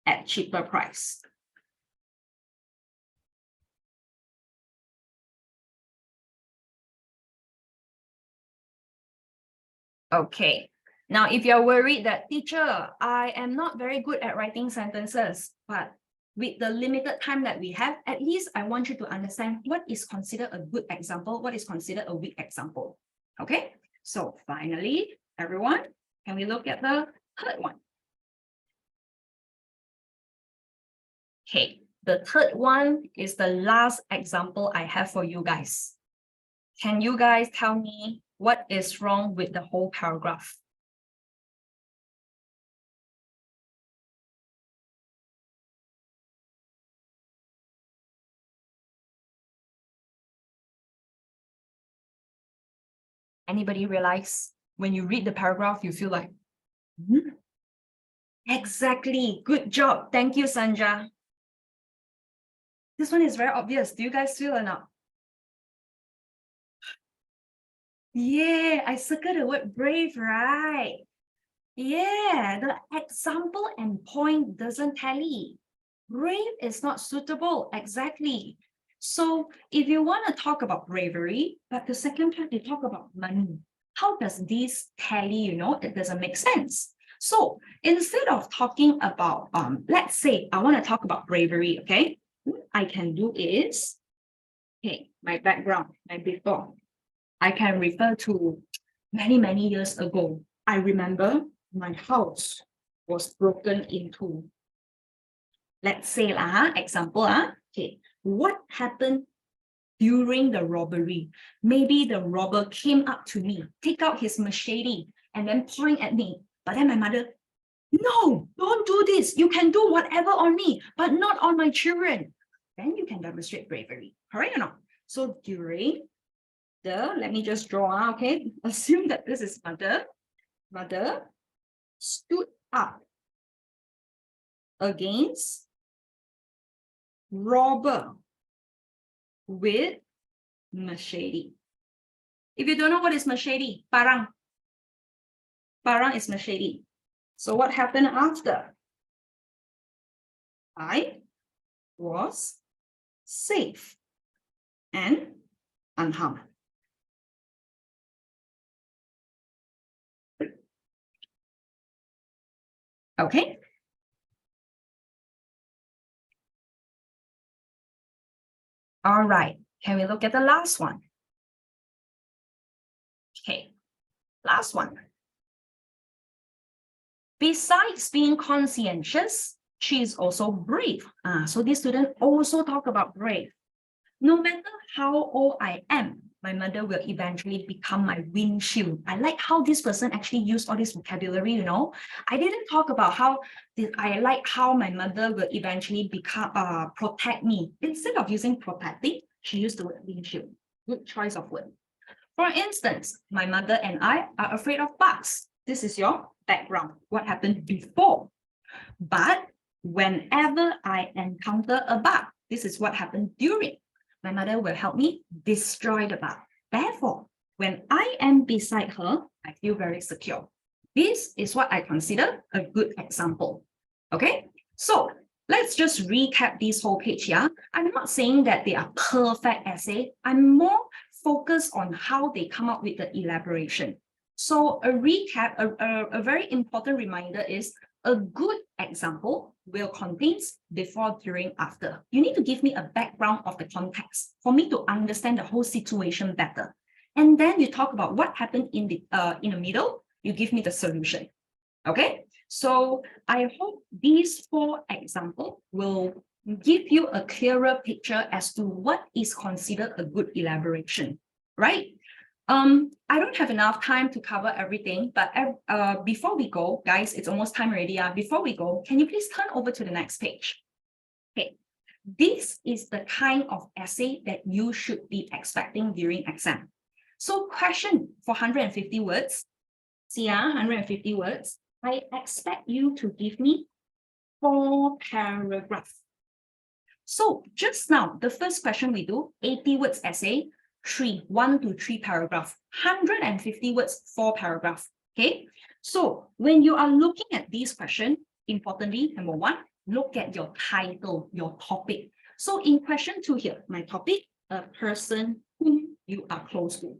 at cheaper price. Okay. Now, if you're worried that, teacher, I am not very good at writing sentences, but with the limited time that we have, at least I want you to understand what is considered a good example, what is considered a weak example. Okay. So finally, everyone, can we look at the third one? Okay, the third one is the last example I have for you guys. Can you guys tell me what is wrong with the whole paragraph? Anybody realize when you read the paragraph, you feel like, Exactly. Good job. Thank you, Sanja. This one is very obvious. Do you guys feel or not? Yeah, I circled the word brave, right? Yeah, the example and point doesn't tally. Brave is not suitable, exactly. So if you want to talk about bravery, but the second part, they talk about money. How does this tally, you know, it doesn't make sense. So instead of talking about, let's say I want to talk about bravery, okay? What I can do is, okay, my background, my before. I can refer to many years ago. I remember my house was broken into. Let's say example, okay, what happened during the robbery? Maybe the robber came up to me, take out his machete, and then point at me. But then my mother, no, don't do this. You can do whatever on me, but not on my children. Then you can demonstrate bravery, correct or not? So during the, let me just draw, okay? Assume that this is mother. Mother stood up against robber with machete. If you don't know what is machete, parang. Parang is machete. So what happened after? I was safe and unharmed. Okay. All right. Can we look at the last one? Okay. Last one. Besides being conscientious, she is also brave. So this student also talk about brave. No matter how old I am, my mother will eventually become my windshield. I like how this person actually used all this vocabulary, you know. I didn't talk about how I like how my mother will eventually become protect me. Instead of using protecting, she used the word windshield. Good choice of word. For instance, my mother and I are afraid of bugs. This is your background, what happened before. But whenever I encounter a bug, this is what happened during. My mother will help me destroy the bug. Therefore, when I am beside her, I feel very secure. This is what I consider a good example. Okay, so let's just recap this whole page here. I'm not saying that they are perfect essay. I'm more focused on how they come up with the elaboration. So a recap, a very important reminder is a good example will contain before, during, after. You need to give me a background of the context for me to understand the whole situation better. And then you talk about what happened in the middle. You give me the solution. Okay, so I hope these 4 examples will give you a clearer picture as to what is considered a good elaboration, right? I don't have enough time to cover everything, but before we go, guys, it's almost time already. Before we go, can you please turn over to the next page? Okay, this is the kind of essay that you should be expecting during exam. So question for 150 words. See, 150 words. I expect you to give me 4 paragraphs. So just now, the first question we do, 80 words essay, 1 to 3 paragraphs, 150 words, 4 paragraphs. Okay, so when you are looking at this question, importantly, number 1, look at your title, your topic. So in question 2 here, my topic, a person whom you are close to.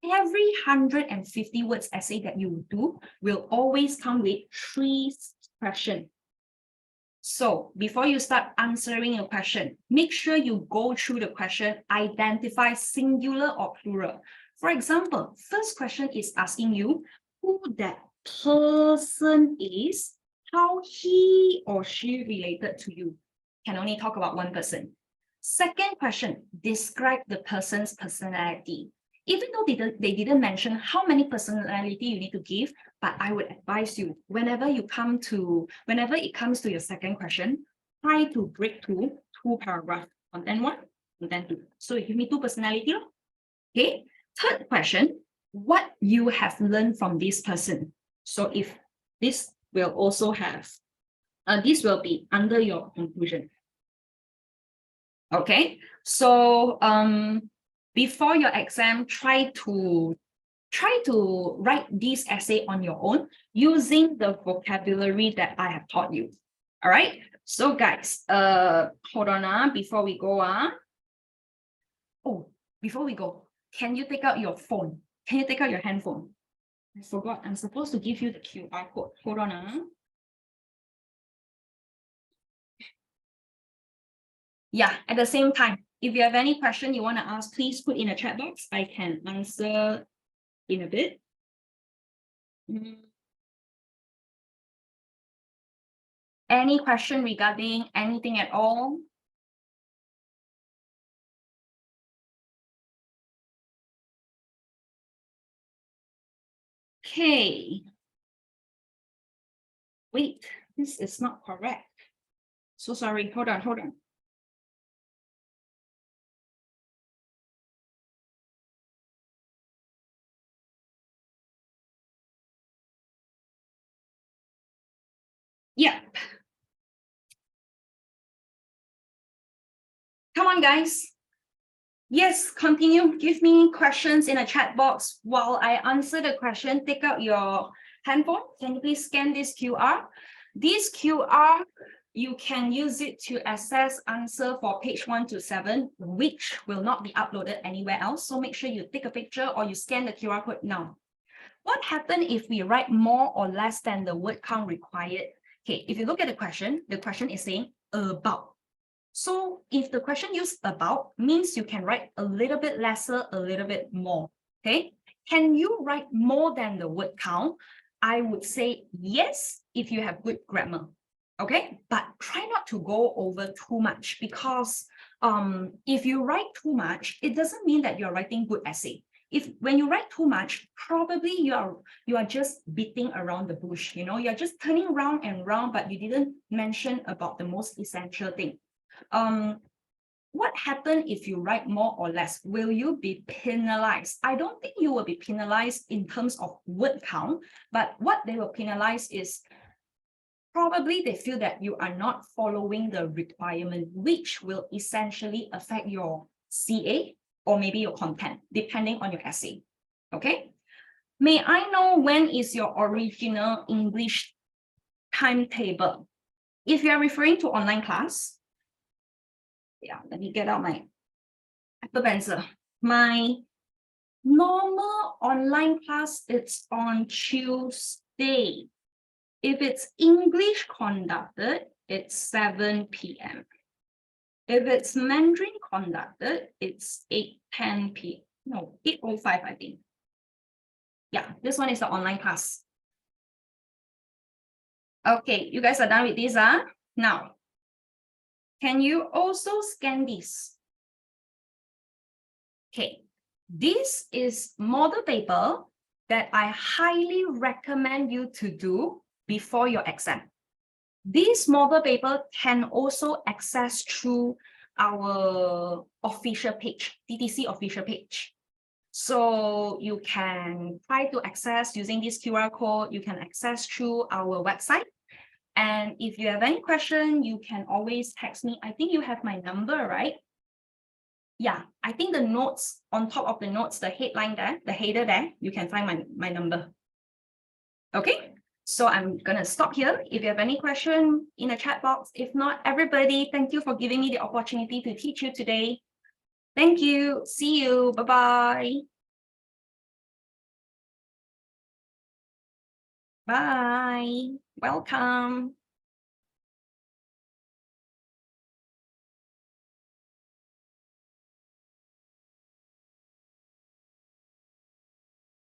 Every 150 words essay that you do will always come with 3 questions. So before you start answering a question, make sure you go through the question, identify singular or plural. For example, first question is asking you who that person is, how he or she related to you. Can only talk about one person. Second question, describe the person's personality. Even though they didn't mention how many personality you need to give, but I would advise you, whenever it comes to your second question, try to break to 2 paragraphs, content 1, content 2. So you give me 2 personality. Okay. Third question, what you have learned from this person. So if this will also have, this will be under your conclusion. Okay. So before your exam, try to write this essay on your own using the vocabulary that I have taught you. All right. So guys, hold on before we go. Oh, before we go, can you take out your phone? Can you take out your handphone? I forgot. I'm supposed to give you the QR code. Hold on. Yeah, at the same time, if you have any question you want to ask, please put in a chat box. I can answer in a bit. Any question regarding anything at all? Okay. Wait, this is not correct. So sorry, hold on. Yep. Come on, guys. Yes, continue. Give me questions in a chat box. While I answer the question, take out your handphone. Can you please scan this QR? This QR, you can use it to access answer for page 1 to 7, which will not be uploaded anywhere else. So make sure you take a picture or you scan the QR code now. What happens if we write more or less than the word count required? Okay, if you look at the question is saying about. So if the question used about means you can write a little bit lesser, a little bit more. Okay, can you write more than the word count? I would say yes, if you have good grammar. Okay, but try not to go over too much, because if you write too much, it doesn't mean that you're writing good essay. When you write too much, probably you are just beating around the bush, you're just turning round and round, but you didn't mention about the most essential thing. What happens if you write more or less? Will you be penalized? I don't think you will be penalized in terms of word count, but what they will penalize is probably they feel that you are not following the requirement, which will essentially affect your CA or maybe your content, depending on your essay. Okay. May I know when is your original English timetable? If you are referring to online class, yeah, let me get out my Apple Pencil. My normal online class, it's on Tuesday. If it's English conducted, it's 7 p.m. If it's Mandarin conducted, it's 8:10 p.m. No, 8:05, I think. Yeah, this one is the online class. Okay, you guys are done with this, huh? Now, can you also scan this? Okay, this is model paper that I highly recommend you to do before your exam. This model paper can also access through our official page, TTC official page. So you can try to access using this QR code. You can access through our website. And if you have any question, you can always text me. I think you have my number, right? Yeah, I think the notes, on top of the notes, the headline there, the header there, you can find my number. Okay, so I'm gonna stop here. If you have any question in the chat box, if not, everybody, thank you for giving me the opportunity to teach you today. Thank you. See you. Bye-bye. Bye. Welcome.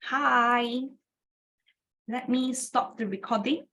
Hi. Let me stop the recording.